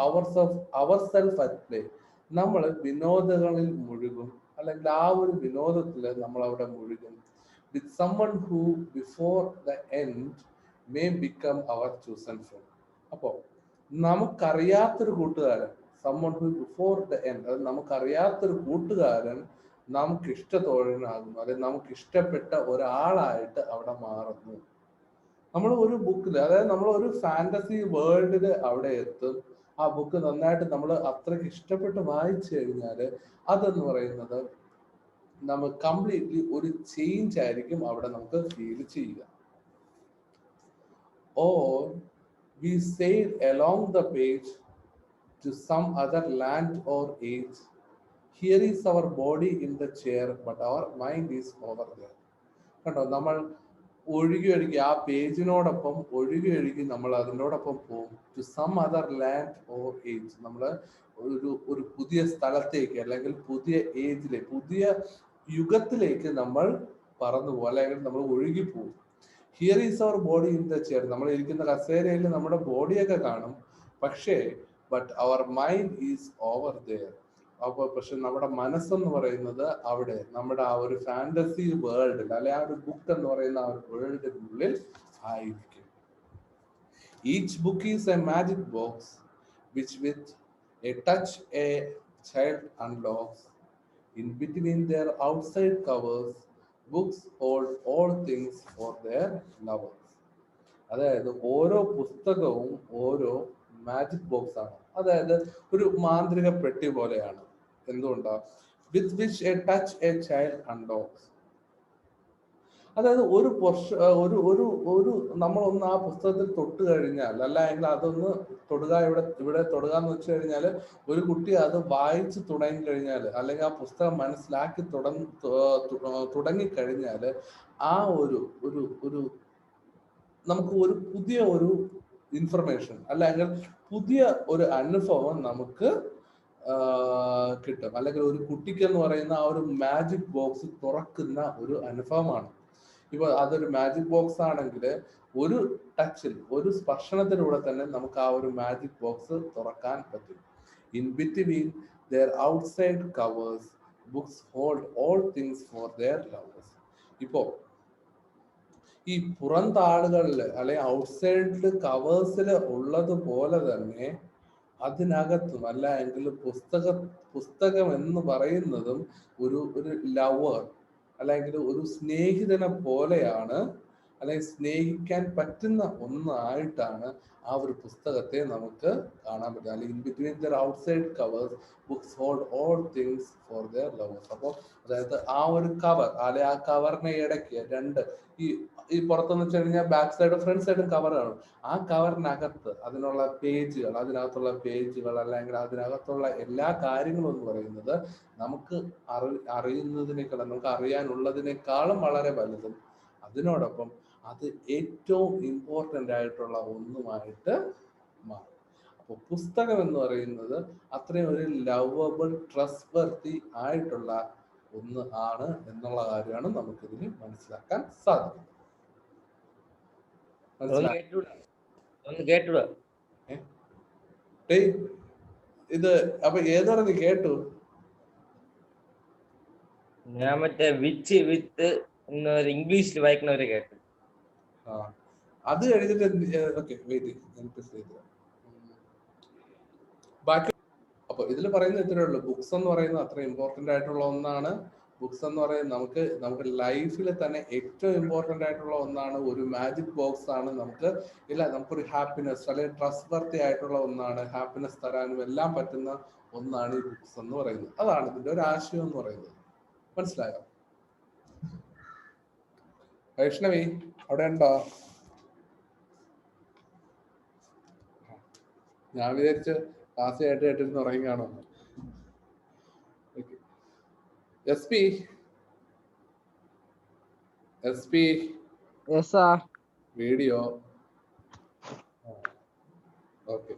our self at play, നമ്മൾ വിനോദങ്ങളിൽ മുഴുകും, അല്ലെങ്കിൽ ആ ഒരു വിനോദത്തിൽ നമ്മൾ അവിടെ മുഴുകും. With someone who before the end may become our chosen friend. അപ്പോൾ നമുക്കറിയാത്തൊരു കൂട്ടുകാരൻ, someone who before the end, അത് നമുക്കറിയാത്തൊരു കൂട്ടുകാരൻ നമുക്ക് ഇഷ്ടത്തോഴനാകുന്നു, അല്ലെങ്കിൽ നമുക്ക് ഇഷ്ടപ്പെട്ട ഒരാളായിട്ട് അവിടെ മാറുന്നു. നമ്മൾ ഒരു ബുക്കിൽ, അതായത് നമ്മൾ ഒരു ഫാന്റസി വേൾഡിൽ അവിടെ എത്തും. ആ ബുക്ക് നന്നായിട്ട് നമ്മൾ അത്രയ്ക്ക് ഇഷ്ടപ്പെട്ട് വായിച്ചു കഴിഞ്ഞാൽ അതെന്ന് പറയുന്നത് നമ്മൾ കംപ്ലീറ്റ്ലി ഒരു ചേഞ്ച് ആയിരിക്കും അവിടെ നമുക്ക് ഫീൽ ചെയ്യുക. Or we sail along the page to some other land or age. Here is our body in the chair, but our mind is over there. കണ്ടോ, നമ്മൾ ഒഴുകി ആ പേജിനോടൊപ്പം ഒഴുകി നമ്മൾ അതിനോടൊപ്പം പോകും. To some other land or age, നമ്മൾ ഒരു പുതിയ സ്ഥലത്തേക്ക്, അല്ലെങ്കിൽ പുതിയ ഏജിലേക്ക്, പുതിയ യുഗത്തിലേക്ക് നമ്മൾ പറന്നു പോകും, അല്ലെങ്കിൽ നമ്മൾ ഒഴുകി പോകും. Here is our body in the chair, നമ്മൾ ഇരിക്കുന്ന കസേരയിൽ നമ്മുടെ ബോഡിയൊക്കെ കാണും, പക്ഷേ but our mind is over there. അപ്പോൾ പക്ഷെ നമ്മുടെ മനസ്സെന്ന് പറയുന്നത് അവിടെ നമ്മുടെ ആ ഒരു ഫാന്റസി വേൾഡിൽ, അല്ലെ ആ ഒരു ബുക്ക് എന്ന് പറയുന്ന ആ ഒരു വേൾഡിനുള്ളിൽ ആയിരിക്കും. Each book is a magic box which with a touch a child unlocks. In between their outside covers books hold all things for their lovers. അതായത് ഓരോ പുസ്തകവും ഓരോ മാജിക് ബോക്സ് ആണ്, അതായത് ഒരു മാന്ത്രിക പെട്ടി പോലെയാണ്. എന്തുകൊണ്ടാ? With which A touch a child unlocks. അതായത് ഒരു ഒരു നമ്മളൊന്ന് ആ പുസ്തകത്തിൽ തൊട്ട് കഴിഞ്ഞാൽ, അല്ലെങ്കിൽ അതൊന്ന് തൊടുക, ഇവിടെ തൊടുക എന്ന് വെച്ച് കഴിഞ്ഞാൽ ഒരു കുട്ടി അത് വായിച്ച് തുടങ്ങി കഴിഞ്ഞാൽ, അല്ലെങ്കിൽ ആ പുസ്തകം മനസ്സിലാക്കി തുടങ്ങിക്കഴിഞ്ഞാൽ ആ ഒരു നമുക്ക് ഒരു പുതിയ ഒരു ഇൻഫർമേഷൻ, അല്ലെങ്കിൽ പുതിയ ഒരു അനുഭവം നമുക്ക് കിട്ടും. അല്ലെങ്കിൽ ഒരു കുട്ടിക്ക് എന്ന് പറയുന്ന ആ ഒരു മാജിക് ബോക്സ് തുറക്കുന്ന ഒരു അനുഭവമാണ്. ഇപ്പൊ അതൊരു മാജിക് ബോക്സ് ആണെങ്കിൽ ഒരു ടച്ചിൽ, ഒരു സ്പർശനത്തിലൂടെ തന്നെ നമുക്ക് ആ ഒരു മാജിക് ബോക്സ് തുറക്കാൻ പറ്റും. In between their outside covers books hold all things for their lovers. ഇപ്പോ ഈ പുറന്താളുകളിൽ, അല്ലെങ്കിൽ ഔട്ട്സൈഡിൽ കവേഴ്സിൽ ഉള്ളതുപോലെ തന്നെ അതിനകത്തും, അല്ല എങ്കിൽ പുസ്തകം എന്ന് പറയുന്നതും ഒരു ലവർ, അല്ലെങ്കിൽ ഒരു സ്നേഹിതനെ പോലെയാണ്, അല്ലെങ്കിൽ സ്നേഹിക്കാൻ പറ്റുന്ന ഒന്നായിട്ടാണ് ആ ഒരു പുസ്തകത്തെ നമുക്ക് കാണാൻ പറ്റും. അല്ലെങ്കിൽ in between there outside covers books hold all things for their lovers. അപ്പോൾ അതായത് ആ ഒരു കവർ, അല്ലെങ്കിൽ ആ കവറിനെ ഇടയ്ക്ക് രണ്ട് ഈ ഈ പുറത്തെന്ന് വെച്ച് കഴിഞ്ഞാൽ ബാക്ക് സൈഡും ഫ്രണ്ട് സൈഡും കവർ കാണും. ആ കവറിനകത്ത് അതിനുള്ള പേജുകൾ, അതിനകത്തുള്ള പേജുകൾ അല്ലെങ്കിൽ അതിനകത്തുള്ള എല്ലാ കാര്യങ്ങളും എന്ന് പറയുന്നത് നമുക്ക് അറിയുന്നതിനേക്കാളും, നമുക്ക് അറിയാനുള്ളതിനേക്കാളും വളരെ വലുതും അതിനോടൊപ്പം അത് ഏറ്റവും ഇമ്പോർട്ടൻ്റ് ആയിട്ടുള്ള ഒന്നുമായിട്ട് മാറും. അപ്പോൾ പുസ്തകം എന്ന് പറയുന്നത് അത്രയും ഒരു ലവബിൾ, ട്രസ്റ്റ് വർത്തി ആയിട്ടുള്ള ഒന്ന് ആണ് എന്നുള്ള കാര്യമാണ് നമുക്കിതിന് മനസ്സിലാക്കാൻ സാധിക്കുന്നത്. ഇത് അപ്പൊ ഏതാണ് നീ കേട്ടു? ഞാൻ മറ്റേ വിച്ച് വിത്ത് ഇംഗ്ലീഷിൽ വായിക്കുന്നവരെ കേട്ടു. അത് കഴിഞ്ഞിട്ട് ഓക്കെ വെയിറ്റ് ബാക്കി. അപ്പൊ ഇതിൽ പറയുന്നത് ഇത്രേ ഉള്ളൂ. ബുക്സ് എന്ന് പറയുന്നത് അത്ര ഇമ്പോർട്ടന്റ് ആയിട്ടുള്ള ഒന്നാണ്. ബുക്സ് എന്ന് പറയുന്നത് നമുക്ക് ലൈഫിൽ തന്നെ ഏറ്റവും ഇമ്പോർട്ടന്റ് ആയിട്ടുള്ള ഒന്നാണ്. ഒരു മാജിക് ബോക്സ് ആണ്. നമുക്കൊരു ഹാപ്പിനെസ് അല്ലെങ്കിൽ ട്രസ്റ്റ് വർത്തി ആയിട്ടുള്ള ഒന്നാണ്. ഹാപ്പിനെസ് തരാനും എല്ലാം പറ്റുന്ന ഒന്നാണ് ഈ ബുക്സ് എന്ന് പറയുന്നത്. അതാണ് ഇതിന്റെ ഒരു ആശയം എന്ന് പറയുന്നത്. മനസ്സിലായോ? വൈഷ്ണവി അവിടെ ഉണ്ടോ? ഞാൻ വിചാരിച്ച് ക്ലാസ് കേട്ടിരുന്ന് ഉറങ്ങിയാണോ? വീഡിയോ ഓക്കെ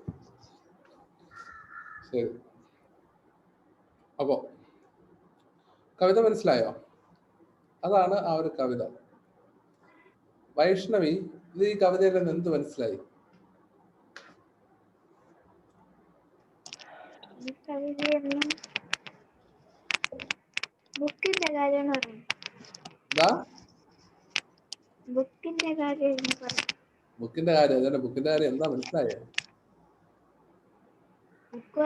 ശരി. അപ്പോ കവിത മനസ്സിലായോ? അതാണ് ആ ഒരു കവിത. വൈഷ്ണവി, ഇത് ഈ കവിതയിൽ നിന്ന് എന്ത് മനസ്സിലായി? ബുക്കിന്റെ കാര്യം അതന്നെ. ബുക്കിന്റെ കാര്യം എന്താ മനസ്സിലായോ? ബുക്ക്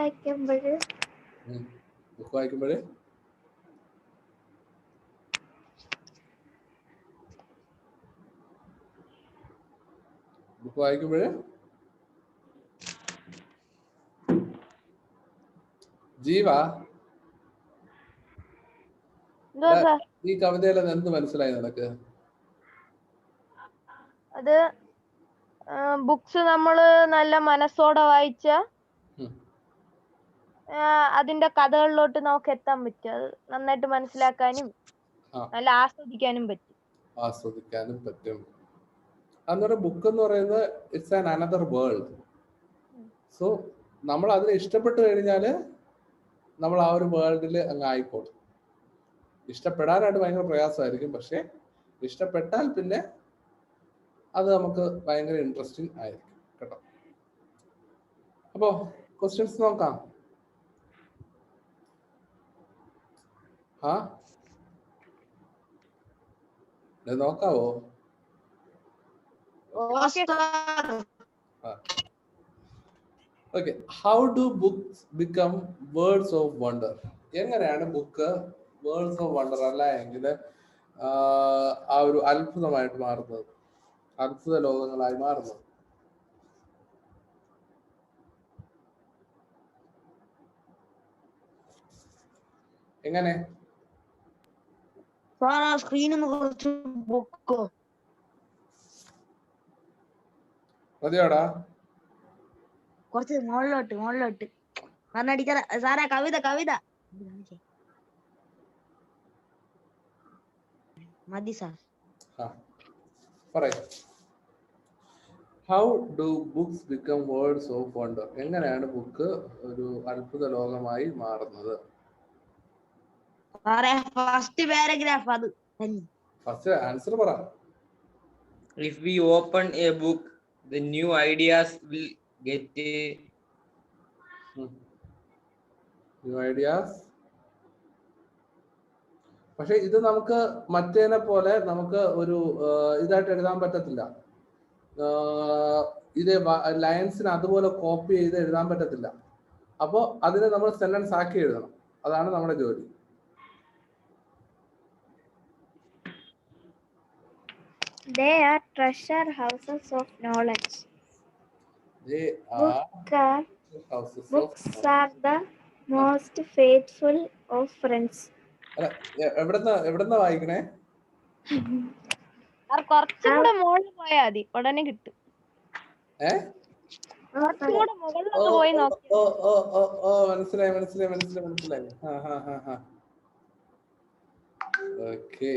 വായിക്കുമ്പോഴ് ജീവ, ഈ കവിതയിൽ എന്ത് മനസ്സിലായി നിനക്ക്? അത് ബുക്സ് നമ്മള് നല്ല മനസ്സോടെ വായിച്ച അതിന്റെ കഥകളിലോട്ട് നമുക്ക് എത്താൻ പറ്റും. അത് നന്നായിട്ട് മനസ്സിലാക്കാനും നല്ല ആസ്വദിക്കാനും പറ്റും. അന്നൊരു ബുക്ക് എന്ന് പറയുന്നത് it's an another world. So നമ്മൾ അതിനെ ഇഷ്ടപ്പെട്ടു കഴിഞ്ഞാല് നമ്മൾ ആ ഒരു വേൾഡിൽ അങ്ങ് ആയിക്കോളും. ഇഷ്ടപ്പെടാനായിട്ട് ഭയങ്കര പ്രയാസമായിരിക്കും, പക്ഷെ ഇഷ്ടപ്പെട്ടാൽ പിന്നെ അത് നമുക്ക് ഭയങ്കര ഇൻട്രസ്റ്റിംഗ് ആയിരിക്കും കേട്ടോ. അപ്പോ ക്വസ്റ്റ്യൻസ് നോക്കാം. നോക്കാവോ? Okay. How do books become words of wonder? എങ്ങനെയാണ് ബുക്ക് വേർഡ്സ് ഓഫ് വണ്ടർ അല്ല എങ്കിൽ ആ ഒരു അത്ഭുതമായിട്ട് മാറുന്നത്, അത്ഭുത ലോകങ്ങളായി മാറുന്നത്? എങ്ങനെ? മതിയോടാ? കുറച്ച് മുകളിലോട്ട് പറഞ്ഞടിക്കാ സാറേ. കവിത മതി സാർ. പറയ്. How do books become words of wonder? എങ്ങനെയാണ് ബുക്ക് ഒരു അത്ഭുത ലോകമായി മാറുന്നത്? First paragraph. അത് ഫസ്റ്റ് ആൻസർ പറ. If we open a book, the new ideas will get new ideas. പക്ഷെ ഇത് നമുക്ക് മറ്റേനെ പോലെ നമുക്ക് ഒരു ഇതായിട്ട് എഴുതാൻ പറ്റത്തില്ല. ഇത് ലൈൻസിന് അതുപോലെ കോപ്പി ചെയ്ത് എഴുതാൻ പറ്റത്തില്ല. അപ്പോൾ അതിനെ നമ്മൾ സെന്റൻസ് ആക്കി എഴുതണം. അതാണ് നമ്മുടെ ജോലി. They are treasure houses of knowledge. Books are the most faithful of friends. എവിടെന്നാ വായിക്കണേ? കുറച്ചും കൂടെ മുകളിൽ പോയാൽ മതി, ഉടനെ കിട്ടും. ഏ കുറച്ചും കൂടെ മുകളിലൊന്ന് ഓ പോയി ഓ നോക്കി. ഓ ഓ ഓ ഓ മനസ്സിലായി മനസ്സിലായി മനസ്സിലായി മനസ്സിലായി. ഓക്കെ.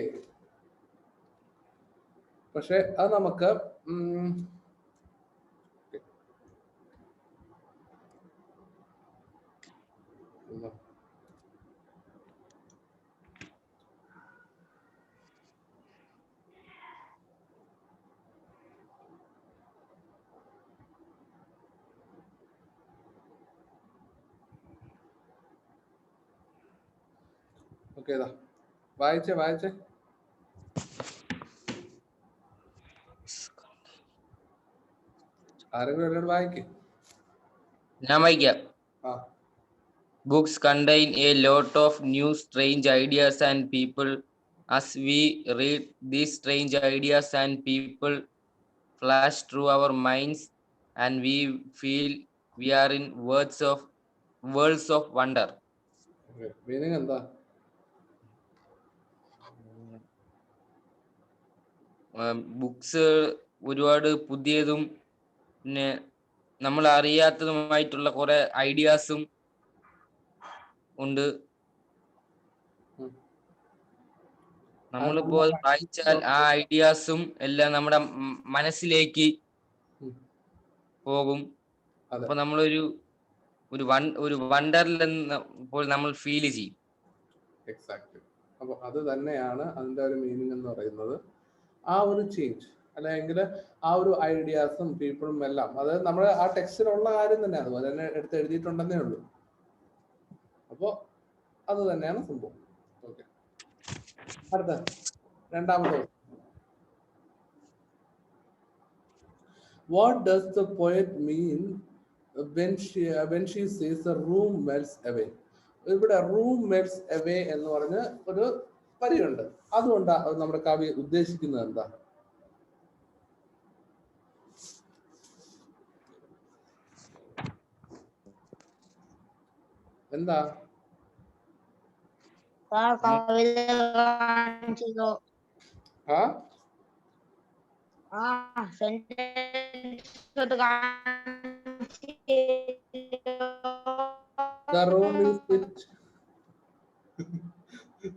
പക്ഷെ അത് നമുക്ക് ഓക്കെ. വായിച്ചേ ആരെങ്കിലും എന്നോട് വായിക്കേ. ഞാൻ വായിക്കാം. ആ. Books contain a lot of new strange ideas and people. As we read, these strange ideas and people flash through our minds, and we feel we are in worlds of wonder. Meaning എന്താ? Books ഒരുപാട് പുതിയതും പിന്നെ നമ്മൾ അറിയാത്തതുമായിട്ടുള്ള കുറെ ഐഡിയാസും ഉണ്ട്. നമ്മളിപ്പോ അത് വായിച്ചാൽ ആ ഐഡിയാസും എല്ലാം നമ്മുടെ മനസ്സിലേക്ക് പോകും. അപ്പൊ നമ്മളൊരു വണ്ടറിൽ ഇപ്പോൾ നമ്മൾ ഫീൽ ചെയ്യും. എക്സാക്ട്ലി. അപ്പൊ അത് തന്നെയാണ് അതിന്റെ ഒരു മീനിങ് എന്ന് പറയുന്നത്. ആ ഒരു ചേഞ്ച് അല്ലെങ്കിൽ ആ ഒരു ഐഡിയാസും പീപ്പിളും എല്ലാം അത് നമ്മുടെ ആ ടെക്സ്റ്റിലുള്ള കാര്യം തന്നെ, അതുപോലെ തന്നെ എടുത്ത് എഴുതിയിട്ടുണ്ടെന്നേ ഉള്ളൂ. അപ്പോ അത് തന്നെയാണ് സംഭവം. ഓക്കെ. അടുത്ത രണ്ടാമത്തെ. What does the poet mean when she says the room melts away? ഇവിടെ റൂം മെൽറ്റ്സ് അവേ എന്ന് പറഞ്ഞ് ഒരു വരിയുണ്ട്. അതുകൊണ്ട് നമ്മുടെ കവി ഉദ്ദേശിക്കുന്നത് എന്താ? എന്താ?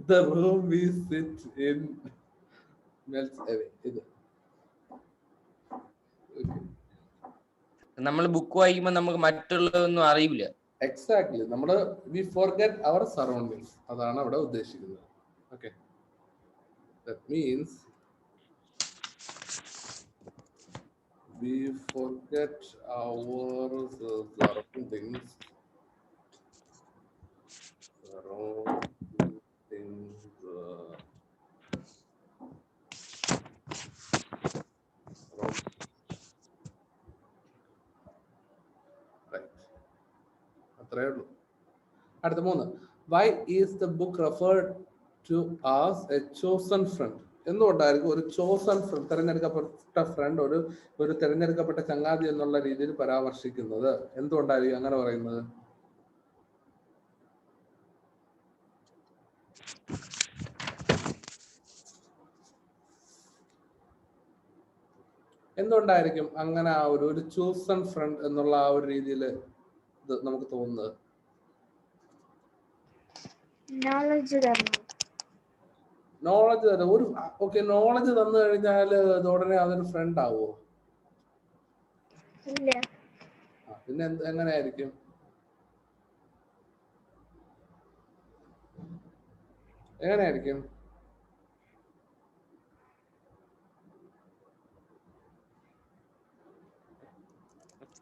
The room we sit in melts away. ഇത് നമ്മൾ ബുക്ക് വായിക്കുമ്പോൾ നമുക്ക് മറ്റുള്ളതൊന്നും അറിയില്ല. എക്സാക്ട്ലി. നമ്മൾ വി ഫോർഗെറ്റ് അവർ സറൗണ്ടിങ്സ്. അതാണ് അവിടെ ഉദ്ദേശിക്കുന്നത്. Okay. That means we forget our surroundings. അത്രേ ഉള്ളൂ. അടുത്ത 3. Why is the book referred to as a chosen friend? എന്തുകൊണ്ടായിരിക്കും ഒരു ചോസൺ ഫ്രണ്ട്, തിരഞ്ഞെടുക്കപ്പെട്ട ഫ്രണ്ട്, ഒരു തിരഞ്ഞെടുക്കപ്പെട്ട ചങ്ങാതി എന്നുള്ള രീതിയിൽ പരാമർശിക്കുന്നത്? എന്തുകൊണ്ടായിരിക്കും അങ്ങനെ പറയുന്നത്? എന്തുകൊണ്ടായിരിക്കും അങ്ങനെ ആ ഒരു ചൂസൺ ഫ്രണ്ട് എന്നുള്ള ആ ഒരു രീതിയിൽ നമുക്ക് തോന്നുന്നത്? നോളജ് തരും. ഒരു ഓക്കെ, നോളജ് തന്നു കഴിഞ്ഞാൽ അത് ഉടനെ അതൊരു ഫ്രണ്ട് ആവുമോ? ഇല്ല. പിന്നെ എങ്ങനെയായിരിക്കും? എങ്ങനെയായിരിക്കും?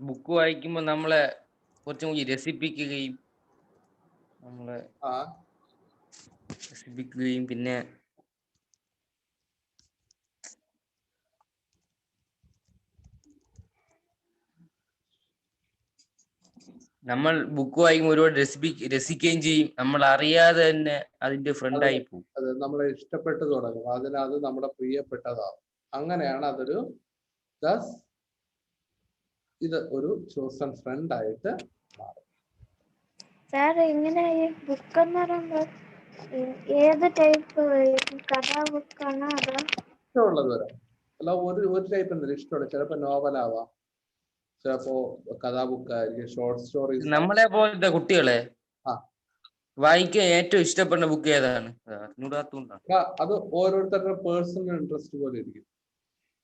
ബുക്ക് വായിക്കുമ്പോൾ നമ്മളെ കുറച്ചും കൂടി രസിപ്പിക്കുകയും പിന്നെ നമ്മൾ ബുക്ക് വായിക്കുമ്പോൾ ഒരുപാട് രസിക്കുകയും ചെയ്യും. നമ്മൾ അറിയാതെ തന്നെ അതിന്റെ ഫ്രണ്ടായി പോകും. അത് നമ്മളെ ഇഷ്ടപ്പെട്ടു തുടങ്ങും. അത് നമ്മുടെ പ്രിയപ്പെട്ടതാവും. അങ്ങനെയാണ് അതൊരു ഇത് ഒരു ചോസൺ ഫ്രണ്ട് ആയിട്ട് മാറും. സാർ, ഇങ്ങനെ ഈ ബുക്ക് എന്ന് പറയുമ്പോൾ ഏത് ടൈപ്പ് കഥാ ബുക്കാണോ അതോ ഇഷ്ടമുള്ളത് വരാം. അല്ല ഒരു ടൈപ്പ് എന്തെങ്കിലും ഇഷ്ടമുള്ള, ചിലപ്പോ നോവലാവാം, ചിലപ്പോ കഥാബുക്കായിരിക്കും, ഷോർട്ട് സ്റ്റോറീസ്. നമ്മളെ പോലത്തെ കുട്ടികളെ ആ. വായിക്കാൻ ഏറ്റവും ഇഷ്ടപ്പെടുന്ന ബുക്ക് ഏതാണ്? അറിഞ്ഞൂടാത്തോണ്ടാണ്. അത് ഓരോരുത്തരുടെ പേഴ്സണൽ ഇൻട്രസ്റ്റ് പോലെ ഇരിക്കും.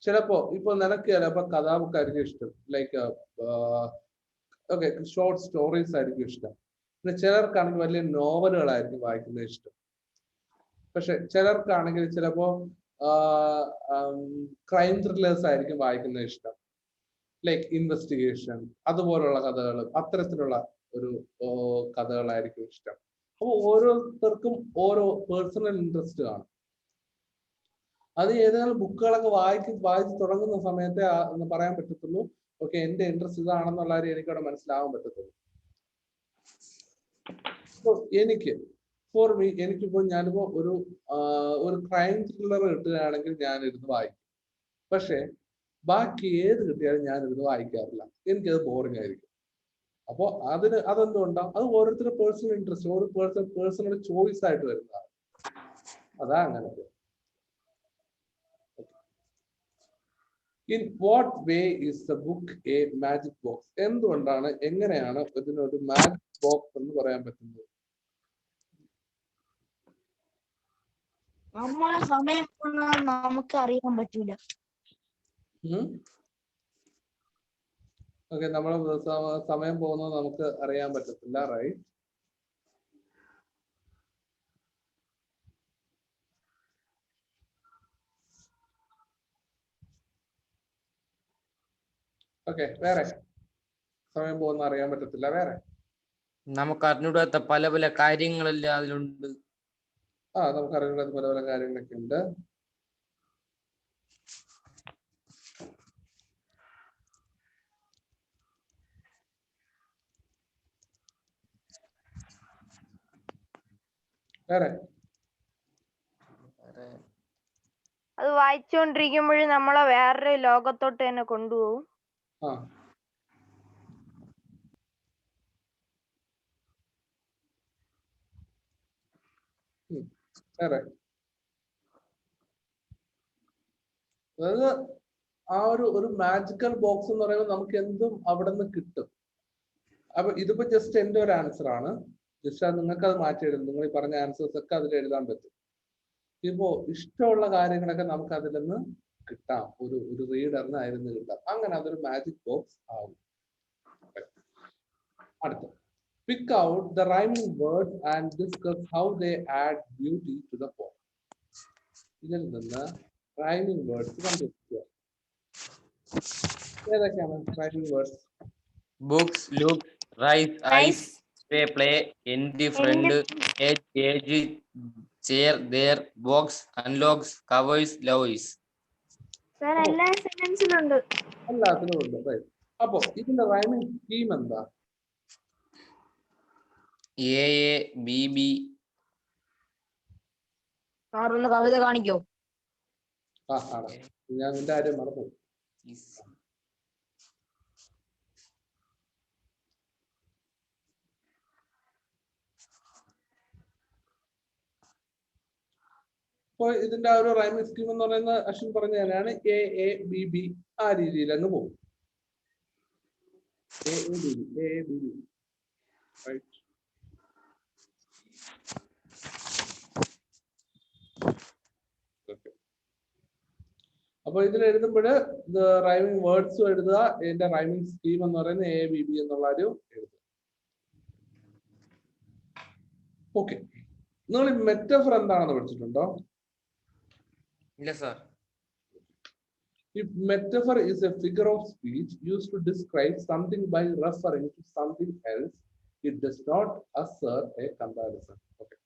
ചിലപ്പോ ഇപ്പൊ നിനക്ക് ചിലപ്പോ കഥാബുക്കായിരിക്കും ഇഷ്ടം, ലൈക്ക് ഓക്കെ ഷോർട്ട് സ്റ്റോറീസ് ആയിരിക്കും ഇഷ്ടം. പിന്നെ ചിലർക്കാണെങ്കിൽ വലിയ നോവലുകളായിരിക്കും വായിക്കുന്നത് ഇഷ്ടം. പക്ഷെ ചിലർക്കാണെങ്കിൽ ചിലപ്പോ ക്രൈം ത്രില്ലേഴ്സ് ആയിരിക്കും വായിക്കുന്നത് ഇഷ്ടം, ലൈക്ക് ഇൻവെസ്റ്റിഗേഷൻ അതുപോലുള്ള കഥകൾ, അത്തരത്തിലുള്ള ഒരു കഥകളായിരിക്കും ഇഷ്ടം. അപ്പോൾ ഓരോരുത്തർക്കും ഓരോ പേഴ്സണൽ ഇൻട്രസ്റ്റ് കാണും. അത് ഏതെങ്കിലും ബുക്കുകളൊക്കെ വായിച്ച് തുടങ്ങുന്ന സമയത്തെ പറയാൻ പറ്റത്തുള്ളൂ, ഓക്കെ എന്റെ ഇൻട്രസ്റ്റ് ഇതാണെന്നുള്ള കാര്യം എനിക്കവിടെ മനസ്സിലാവാൻ പറ്റത്തുള്ളൂ. എനിക്കിപ്പോ ഞാനിപ്പോ ഒരു ക്രൈം ത്രില്ലർ കിട്ടുകയാണെങ്കിൽ ഞാനിരുന്ന് വായിക്കും. പക്ഷെ ബാക്കി ഏത് കിട്ടിയാലും ഞാനിരുന്ന് വായിക്കാറില്ല, എനിക്കത് ബോറിംഗ് ആയിരിക്കും. അപ്പോൾ അതെന്തുകൊണ്ടാണ്? അത് ഓരോരുത്തരുടെ പേഴ്സണൽ ഇൻട്രസ്റ്റ്, ഓരോ പേഴ്സണൽ ചോയ്സ് ആയിട്ട് വരുന്നതാണ്. അതാ അങ്ങനത്തെ. In what way is the book A magic box? എങ്ങനെയാണ് ഇതിനൊരു മാജിക് ബോക്സ് എന്ന് പറയാൻ പറ്റുന്നത്? നമ്മളെ സമയം നമുക്ക് അറിയാൻ പറ്റൂല. ഓക്കെ, നമ്മളെ സമയം പോകുന്നത് നമുക്ക് അറിയാൻ പറ്റത്തില്ല, റൈറ്റ്? ഓക്കെ, വേറെ സമയം പോകുന്ന അറിയാൻ പറ്റത്തില്ല, വേറെ നമുക്ക് അറിഞ്ഞൂടാത്ത പല പല കാര്യങ്ങളെല്ലാം അതിലുണ്ട്. നമുക്ക് അറിയാത്ത പല പല കാര്യങ്ങളൊക്കെ ഉണ്ട്. വേറെ അത് വായിച്ചുകൊണ്ടിരിക്കുമ്പോഴും നമ്മളെ വേറൊരു ലോകത്തോട്ട് തന്നെ കൊണ്ടുപോകും. വേറെ അതായത് ഒരു മാജിക്കൽ ബോക്സ് എന്ന് പറയുമ്പോൾ നമുക്ക് എന്തും അവിടെ നിന്ന് കിട്ടും. അപ്പൊ ഇതിപ്പോ ജസ്റ്റ് എന്റെ ഒരു ആൻസർ ആണ്. ജസ്റ്റ് അത് നിങ്ങൾക്ക് അത് മാറ്റി എഴുതും. നിങ്ങൾ ഈ പറഞ്ഞ ആൻസേഴ്സ് ഒക്കെ അതിൽ എഴുതാൻ പറ്റും. ഇപ്പോ ഇഷ്ടമുള്ള കാര്യങ്ങളൊക്കെ നമുക്ക് അതിൽ നിന്ന് കിട്ടാം, ഒരു റീഡറിന് അതിൽ നിന്ന് കിട്ടാം. അങ്ങനെ അതൊരു മാജിക് ബോക്സ് ആവും. അടുത്ത, pick out the rhyming words and discuss how they add beauty to the poem. ഇതിൽ നിന്ന് റൈമിംഗ് വേർഡ്സ് കണ്ടുപിടിക്കുക. ഏതൊക്കെയാണ് rhyming words? Books, look, rise, eyes, play, end, friend, age, chair, there, box, unlocks, covers, lovers. Sir എല്ലാ സെന്റൻസിലുണ്ട്. എല്ലാത്തിലും ഉണ്ട്. Right. അപ്പൊ ഇതിന്റെ റൈമിംഗ് സ്കീം എന്താ? A B B. സാറൊന്ന് കവിത കാണിക്കോ? ഞാൻ നിന്റെ കാര്യം മറന്നു. അപ്പോൾ ഇതിന്റെ ആ ഒരു റൈമിംഗ് സ്കീം എന്ന് പറയുന്നത് അശ്വിൻ പറഞ്ഞ തന്നെയാണ്. എ ബി ബി ആ രീതിയിൽ അങ്ങ് പോകും. അപ്പൊ ഇതിൽ എഴുതുമ്പോൾ റൈമിംഗ് വേർഡ്സും എഴുതുക, ഇതിന്റെ റൈമിംഗ് സ്കീം എന്ന് പറയുന്നത് എ ബി ബി എന്നുള്ള ഒരു എഴുതുക. ഓക്കെ, നിങ്ങൾ ഈ മെറ്റഫർ എന്താണെന്ന് പഠിച്ചിട്ടുണ്ടോ? ഇല്ല sir. If metaphor is a figure of speech used to describe something by referring to something else, it does not assert a comparison. Okay.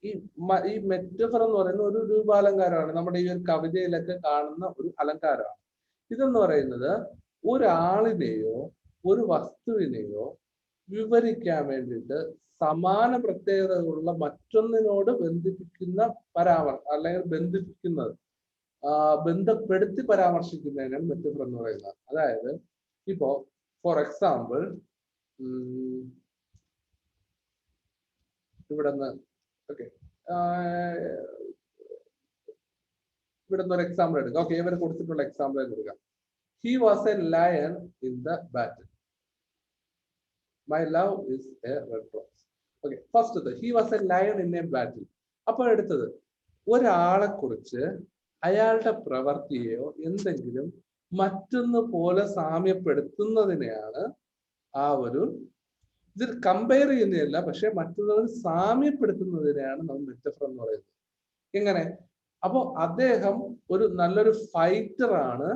ഈ മെറ്റഫർ എന്ന് പറയുന്ന ഒരു രൂപാലങ്കാരമാണ്. നമ്മുടെ ഈ ഒരു കവിതയിലൊക്കെ കാണുന്ന ഒരു അലങ്കാരമാണ്. ഇതെന്ന് പറയുന്നത് ഒരാളിനെയോ ഒരു വസ്തുവിനെയോ വിവരിക്കാൻ വേണ്ടിയിട്ട് സമാന പ്രത്യേകതകളുള്ള മറ്റൊന്നിനോട് ബന്ധിപ്പിക്കുന്ന പരാമർശം, അല്ലെങ്കിൽ ബന്ധിപ്പിക്കുന്നത്, ബന്ധപ്പെടുത്തി പരാമർശിക്കുന്നതിനാണ് മെറ്റഫർ എന്ന് പറയുന്നത്. അതായത് ഇപ്പോ ഫോർ എക്സാമ്പിൾ ഇവിടെ നിന്ന് ഓക്കെ ഇവിടുന്ന് ഒരു എക്സാമ്പിൾ എടുക്കുക. ഓക്കെ, ഇവർ കൊടുത്തിട്ടുള്ള എക്സാമ്പിൾ എടുക്കുക. He was a lion in the battle. My love is a red rose. Okay, first he was a lion in a battle. അപ്പോൾ എടുത്തത് ഒരാളെ കുറിച്ച് അയാളുടെ പ്രവൃത്തിയെയോ എന്തെങ്കിലും മറ്റൊന്ന് പോലെ സാമ്യപ്പെടുത്തുന്നതിനെയാണ് ആ ഒരു ഇത് കമ്പയർ ചെയ്യുന്നതല്ല, പക്ഷെ മറ്റുള്ളവർ സാമ്യപ്പെടുത്തുന്നതിനെയാണ് നമ്മൾ മെറ്റഫർ എന്ന് പറയുന്നത്. എങ്ങനെ? അപ്പോ അദ്ദേഹം ഒരു നല്ലൊരു ഫൈറ്റർ ആണ്,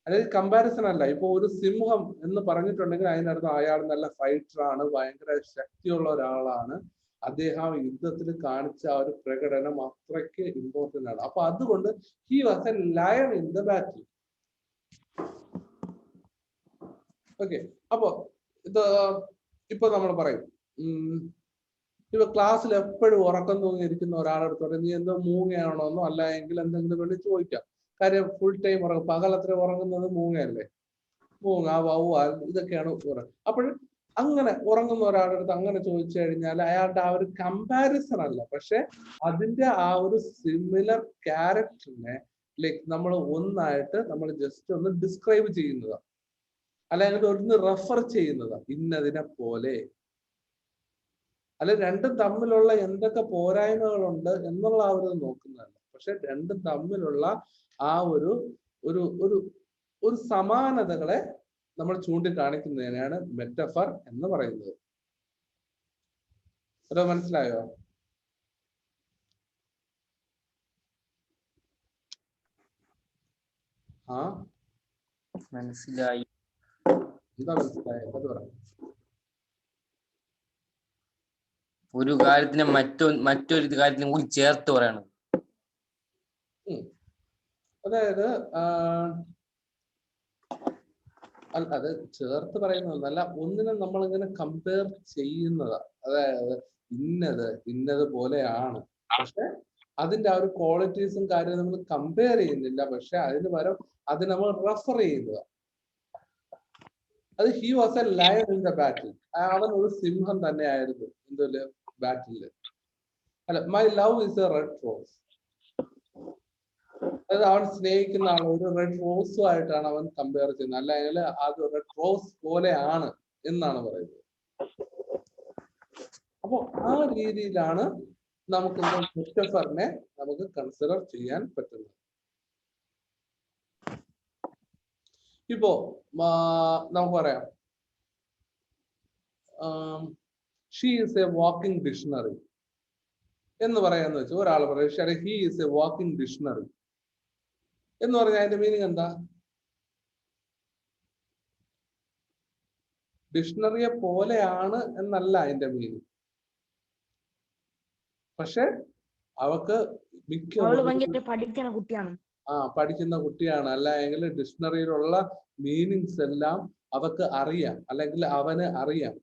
അതായത് കമ്പാരിസൺ അല്ല. ഇപ്പൊ ഒരു സിംഹം എന്ന് പറഞ്ഞിട്ടുണ്ടെങ്കിൽ അതിനർത്ഥം അയാൾ നല്ല ഫൈറ്റർ ആണ്, ഭയങ്കര ശക്തിയുള്ള ഒരാളാണ്, അദ്ദേഹം യുദ്ധത്തിൽ കാണിച്ച ആ ഒരു പ്രകടനം അത്രയ്ക്ക് ഇമ്പോർട്ടന്റ് ആണ്. അപ്പൊ അതുകൊണ്ട് he was A lion in the battle. Okay, അപ്പോ ഇത് ഇപ്പൊ നമ്മൾ പറയും, ഇപ്പൊ ക്ലാസ്സിൽ എപ്പോഴും ഉറക്കം തൂങ്ങിയിരിക്കുന്ന ഒരാളെടുത്തോടെ നീ എന്തോ മൂങ്ങയാണോന്നോ അല്ല എങ്കിൽ എന്തെങ്കിലും വേണ്ടി ചോദിക്കാം. കാര്യം ഫുൾ ടൈം ഉറങ്ങും, പകലത്ര ഉറങ്ങുന്നത് മൂങ്ങയല്ലേ, മൂങ്ങ വവ്വാൽ ഇതൊക്കെയാണ് ഉറങ്ങും. അപ്പോൾ അങ്ങനെ ഉറങ്ങുന്ന ഒരാളുടെ അടുത്ത് അങ്ങനെ ചോദിച്ചു കഴിഞ്ഞാൽ അയാളുടെ ആ ഒരു കമ്പാരിസൺ അല്ല, പക്ഷെ അതിന്റെ ആ ഒരു സിമിലർ ക്യാരക്ടറിനെ ലൈക്ക് നമ്മൾ ഒന്നായിട്ട് നമ്മൾ ജസ്റ്റ് ഒന്ന് ഡിസ്ക്രൈബ് ചെയ്യുന്നതാണ്, അല്ലെങ്കിൽ ഒന്ന് റെഫർ ചെയ്യുന്നതാണ്, ഇന്നതിനെ പോലെ. അല്ല രണ്ടും തമ്മിലുള്ള എന്തൊക്കെ പോരായ്മകളുണ്ട് എന്നുള്ള ആ ഒരു നോക്കുന്നതല്ല, പക്ഷെ രണ്ടും തമ്മിലുള്ള ആ ഒരു ഒരു ഒരു ഒരു സമാനതകളെ നമ്മൾ ചൂണ്ടിക്കാണിക്കുന്നതിനാണ് മെറ്റഫർ എന്ന് പറയുന്നത്. അതോ മനസ്സിലായോ? ആ മനസ്സിലായി. എന്താ മനസ്സിലായോ? അത് പറ. ഒരു കാര്യത്തിനെ മറ്റൊരു കാര്യത്തിനും കൂടി ചേർത്ത് പറയണം. അതായത് അത് ചേർത്ത് പറയുന്നതല്ല, ഒന്നിനെ നമ്മളിങ്ങനെ കമ്പയർ ചെയ്യുന്നതാ. അതായത് ഇന്നത് പോലെയാണ്, പക്ഷെ അതിന്റെ ആ ഒരു ക്വാളിറ്റീസും കാര്യം നമ്മൾ കമ്പയർ ചെയ്യുന്നില്ല, പക്ഷെ അതിന് പകരം അത് നമ്മൾ റെഫർ ചെയ്യുന്നതാ. അത് he was A lion in the battle, അവൻ ഒരു സിംഹം തന്നെ ആയിരുന്നു എന്തൊരു ബാറ്റില്. അല്ല, my love is A red rose, അതായത് അവൻ സ്നേഹിക്കുന്ന ആൾ ഒരു റെഡ് റോസും ആയിട്ടാണ് അവൻ കമ്പയർ ചെയ്യുന്നത്, അല്ലെങ്കിൽ അത് റെഡ് റോസ് പോലെയാണ് എന്നാണ് പറയുന്നത്. അപ്പൊ ആ രീതിയിലാണ് നമുക്ക് മെറ്റഫറിനെ നമുക്ക് കൺസിഡർ ചെയ്യാൻ പറ്റുന്നത്. ഇപ്പോ നമുക്ക് പറയാം she is A walking dictionary എന്ന് പറയാന്ന് വെച്ചാൽ ഒരാൾ പറയും he is A walking dictionary എന്ന് പറഞ്ഞാൽ അതിന്റെ മീനിങ് എന്താ? ഡിക്ഷണറിയെ പോലെയാണ് എന്നല്ല അതിന്റെ മീനിങ്, പക്ഷെ അവക്ക് പഠിക്കുന്ന കുട്ടിയാണ്, പഠിക്കുന്ന കുട്ടിയാണ്, അല്ല എങ്കിൽ ഡിക്ഷണറിയിലുള്ള മീനിങ്സ് എല്ലാം അവക്ക് അറിയാം, അല്ലെങ്കിൽ അവന് അറിയാം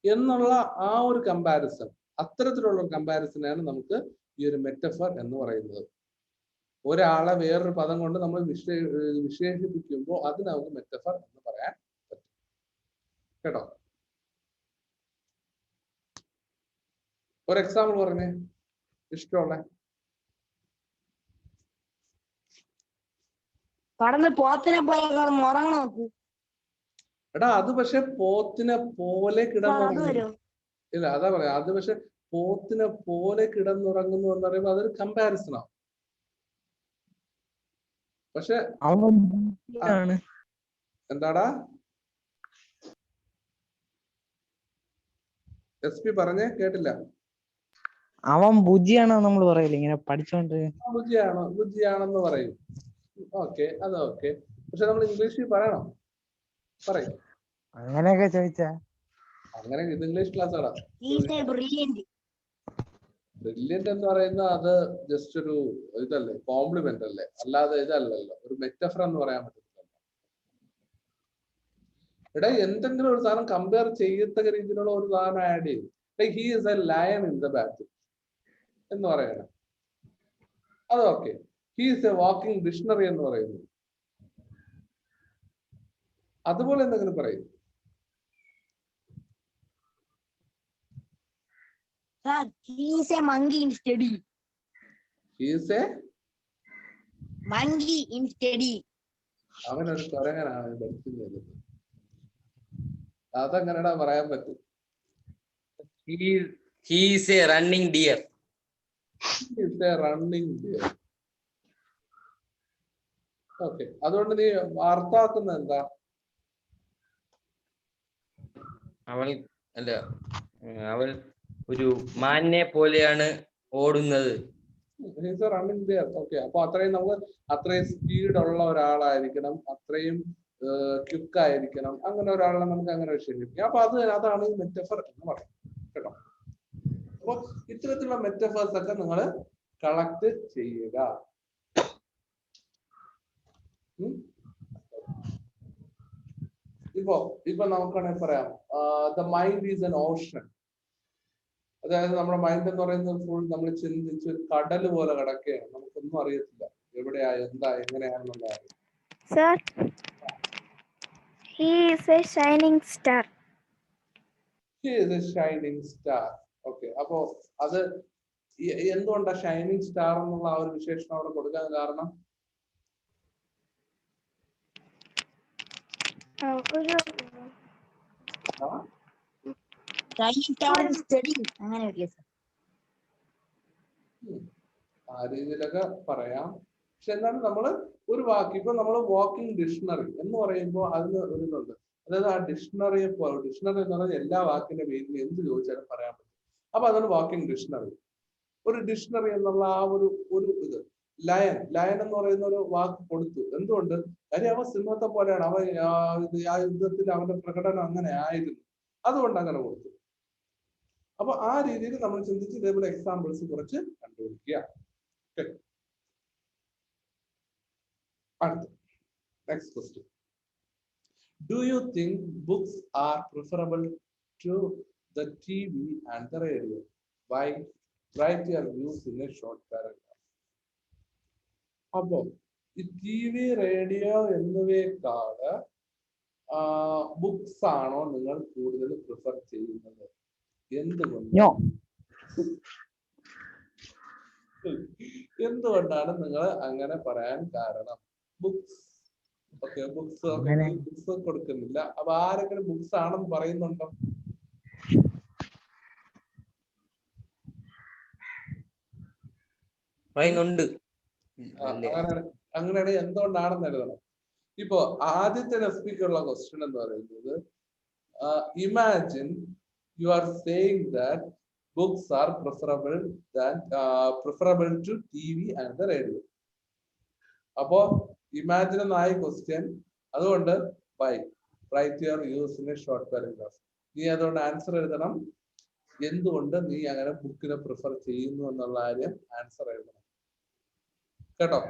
എന്നുള്ള ആ ഒരു കമ്പാരിസൺ, അത്തരത്തിലുള്ള കമ്പാരിസനാണ് നമുക്ക് ഈ ഒരു മെറ്റഫർ എന്ന് പറയുന്നത്. ഒരാളെ വേറൊരു പദം കൊണ്ട് നമ്മൾ വിശേഷിപ്പിക്കുമ്പോൾ അതിന് നമുക്ക് മെറ്റഫർ എന്ന് പറയാൻ പറ്റും. കേട്ടോ? ഒരു എക്സാമ്പിൾ പറഞ്ഞേ, ഇഷ്ടമുള്ള. എടാ അത് പക്ഷെ പോത്തിനെ പോലെ കിടന്നുറങ്ങുന്നു. ഇല്ല, അതാ പറയാ, അത് പക്ഷെ പോത്തിനെ പോലെ കിടന്നുറങ്ങുന്നു എന്ന് പറയുമ്പോൾ അതൊരു കമ്പാരിസൺ ആണ്. പക്ഷെ എന്താടാ SP പറഞ്ഞേ? കേട്ടില്ല. അവൻ ബുദ്ധിയാണോ നമ്മൾ പറയില്ല, ഇങ്ങനെ പഠിച്ചോണ്ട് ബുദ്ധിയാണെന്ന് പറയും. ഓക്കെ, അത് ഓക്കെ, പക്ഷെ നമ്മൾ ഇംഗ്ലീഷിൽ പറയണം. പറയും അങ്ങനെയൊക്കെ ചോദിച്ചാ അങ്ങനെ. ഇത് ഇംഗ്ലീഷ് ക്ലാസ് ആടാ. ബ്രില്യന്റ് എന്ന് പറയുന്നത് അത് ജസ്റ്റ് ഒരു ഇതല്ലേ, കോംപ്ലിമെന്റ് അല്ലേ, അല്ലാതെ ഇതല്ലല്ലോ, ഒരു മെറ്റഫർ എന്ന് പറയാൻ പറ്റില്ല. എടാ എന്തെങ്കിലും ഒരു സാധനം കമ്പയർ ചെയ്യത്തക്ക രീതിയിലുള്ള ഒരു സാധനം ആഡ് ചെയ്യും. Like he is A lion in the battle എന്ന് പറയണം, അത് okay. He is A walking dictionary എന്ന് പറയുന്നു, അതുപോലെ എന്തെങ്കിലും പറയും. He is a monkey in study. He is a monkey in study. അവനൊരു കുരങ്ങനാണ് പഠിക്കുന്നത്. അതെങ്ങനെടാ പറയാൻ പറ്റും? He is a running deer. Running dear. Okay, അതുകൊണ്ട് നീ അർത്ഥാക്കുന്നത് എന്താ? അവൾ അല്ല അവൾ ഒരു മാനിനെ പോലെയാണ് ഓടുന്നത്. Running dear. ഓക്കെ, അപ്പൊ അത്രയും സ്പീഡ് ഉള്ള ഒരാളായിരിക്കണം, അത്രയും ക്വിക്ക് ആയിരിക്കണം. അങ്ങനെ ഒരാളെ നമുക്ക് അങ്ങനെ വിശേഷിപ്പിക്കാം. അപ്പൊ അതാണ് ഈ മെറ്റഫർ എന്ന് പറയുന്നത്. കേട്ടോ? അപ്പൊ ഇത്തരത്തിലുള്ള മെറ്റഫേഴ്സ് ഒക്കെ നിങ്ങൾ കളക്ട് ചെയ്യുക. ഇപ്പൊ നമുക്കാണെങ്കിൽ പറയാം, the mind is N Ocean. അതായത് നമ്മുടെ മൈൻഡ് എന്ന് പറയുന്നത് ഫുൾ നമ്മൾ ചിന്തിച്ച് കടൽ പോലെ കിടക്കുകയാണ്. നമുക്കൊന്നും അറിയത്തില്ല എവിടെയാ, എന്താ, എങ്ങനെയാണെന്നുള്ള കാര്യം. Sir, he is a shining star. He is a shining star. Okay, അപ്പോ അത് എന്തുകൊണ്ടാ ഷൈനിങ് സ്റ്റാർ എന്നുള്ള ആ ഒരു വിശേഷണം അവിടെ കൊടുക്കാൻ കാരണം? ആ രീതിയിലൊക്കെ പറയാം. പക്ഷെ എന്താണ് നമ്മള് ഒരു വാക്ക്, ഇപ്പൊ നമ്മൾ വാക്കിംഗ് ഡിക്ഷണറി എന്ന് പറയുമ്പോൾ അതിന് ഒരു ഇതുണ്ട്. അതായത് ആ ഡിക്ഷണറി എന്ന് പറഞ്ഞാൽ എല്ലാ വാക്കിന്റെ പേരിൽ എന്ത് ചോദിച്ചാലും പറയാൻ പറ്റും. അപ്പൊ അതാണ് വാക്കിംഗ് ഡിക്ഷണറി. ഒരു ഡിക്ഷണറി എന്നുള്ള ആ ഒരു ഇത് ലയൻ എന്ന് പറയുന്ന ഒരു വാക്ക് കൊടുത്തു. എന്തുകൊണ്ട്? കാര്യം അവൻ സിംഹത്തെ പോലെയാണ്. അവൻ ആ യുദ്ധത്തിൽ അവന്റെ പ്രകടനം അങ്ങനെ ആയിരുന്നു, അതുകൊണ്ട് അങ്ങനെ കൊടുത്തു. അപ്പൊ ആ രീതിയിൽ നമ്മൾ ചിന്തിച്ച് ഇതേപോലെ എക്സാമ്പിൾസ് കുറച്ച് കണ്ടുപിടിക്കുക. അടുത്ത next question. Do you think books are preferable to the TV and the radio? Why? Write your views in a short paragraph. അപ്പോ ഈ TV, റേഡിയോ എന്നിവയെക്കാള് ബുക്സ് ആണോ നിങ്ങൾ കൂടുതൽ പ്രിഫർ ചെയ്യുന്നത്? എന്തുകൊണ്ടാണ് നിങ്ങൾ അങ്ങനെ പറയാൻ കാരണം? ബുക്സ് കൊടുക്കുന്നില്ല. അപ്പൊ ആരെങ്കിലും ബുക്സ് ആണെന്ന് പറയുന്നുണ്ടോ? അങ്ങനെയാണെങ്കിൽ എന്തുകൊണ്ടാണെന്ന് എഴുതണം. ഇപ്പോ ആദ്യത്തെ നെസ്പിക്കുള്ള ക്വസ്റ്റ്യൻ എന്ന് പറയുന്നത്, imagine you are saying that books are preferable to TV and the radio. അപ്പോ ഇമാജിൻ എന്നായി ക്വസ്റ്റ്യൻ. അതുകൊണ്ട് write your views in a short paragraph. നീ അതുകൊണ്ട് ആൻസർ എഴുതണം. എന്തുകൊണ്ട് നീ അങ്ങനെ ബുക്കിനെ പ്രിഫർ ചെയ്യുന്നു എന്നുള്ള കാര്യം ആൻസർ എഴുതണം. കേട്ടോ?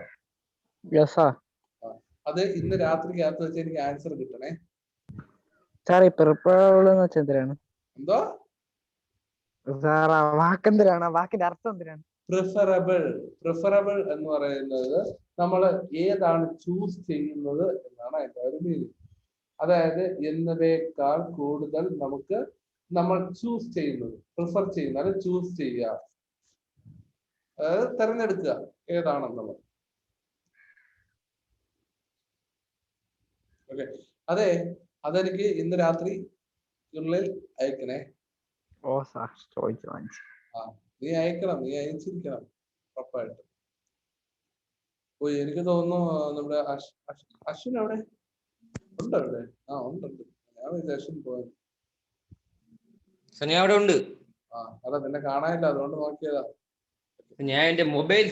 അത് ഇന്ന് രാത്രിക്കകത്ത് വെച്ച് എനിക്ക് ആൻസർ കിട്ടണേ. എന്തോ വാക്കിന്റെ അർത്ഥം എന്തിനാണ്? പ്രിഫറബിൾ എന്ന് പറയുന്നത് നമ്മൾ ഏതാണ് ചൂസ് ചെയ്യുന്നത് എന്നാണ് അതിന്റെ ഒരു മീനിങ്. അതായത് എന്നതിനേക്കാൾ കൂടുതൽ നമ്മൾ ചൂസ് ചെയ്യുന്നത്, പ്രിഫർ ചെയ്യുന്നത്, അല്ലെ ചൂസ് ചെയ്യുക, അതായത് തെരഞ്ഞെടുക്കുക ഏതാണെന്നുള്ളത്. ഓക്കെ, അതെനിക്ക് ഇന്ന് രാത്രി അയക്കണേ. നീ അയക്കണം, നീ അയച്ചിരിക്കണം ഉറപ്പായിട്ട്. എനിക്ക് തോന്നുന്നു നമ്മുടെ അശ്വിൻ അവിടെ ഉണ്ടോ? അവിടെ ഉണ്ട്. ഞാൻ അശ്വിൻ പോയത്. അവിടെ ഉണ്ട്. അതാ നിന്നെ കാണാനില്ല, അതുകൊണ്ട് നോക്കിയതാ. ഞാൻ എന്റെ മൊബൈൽ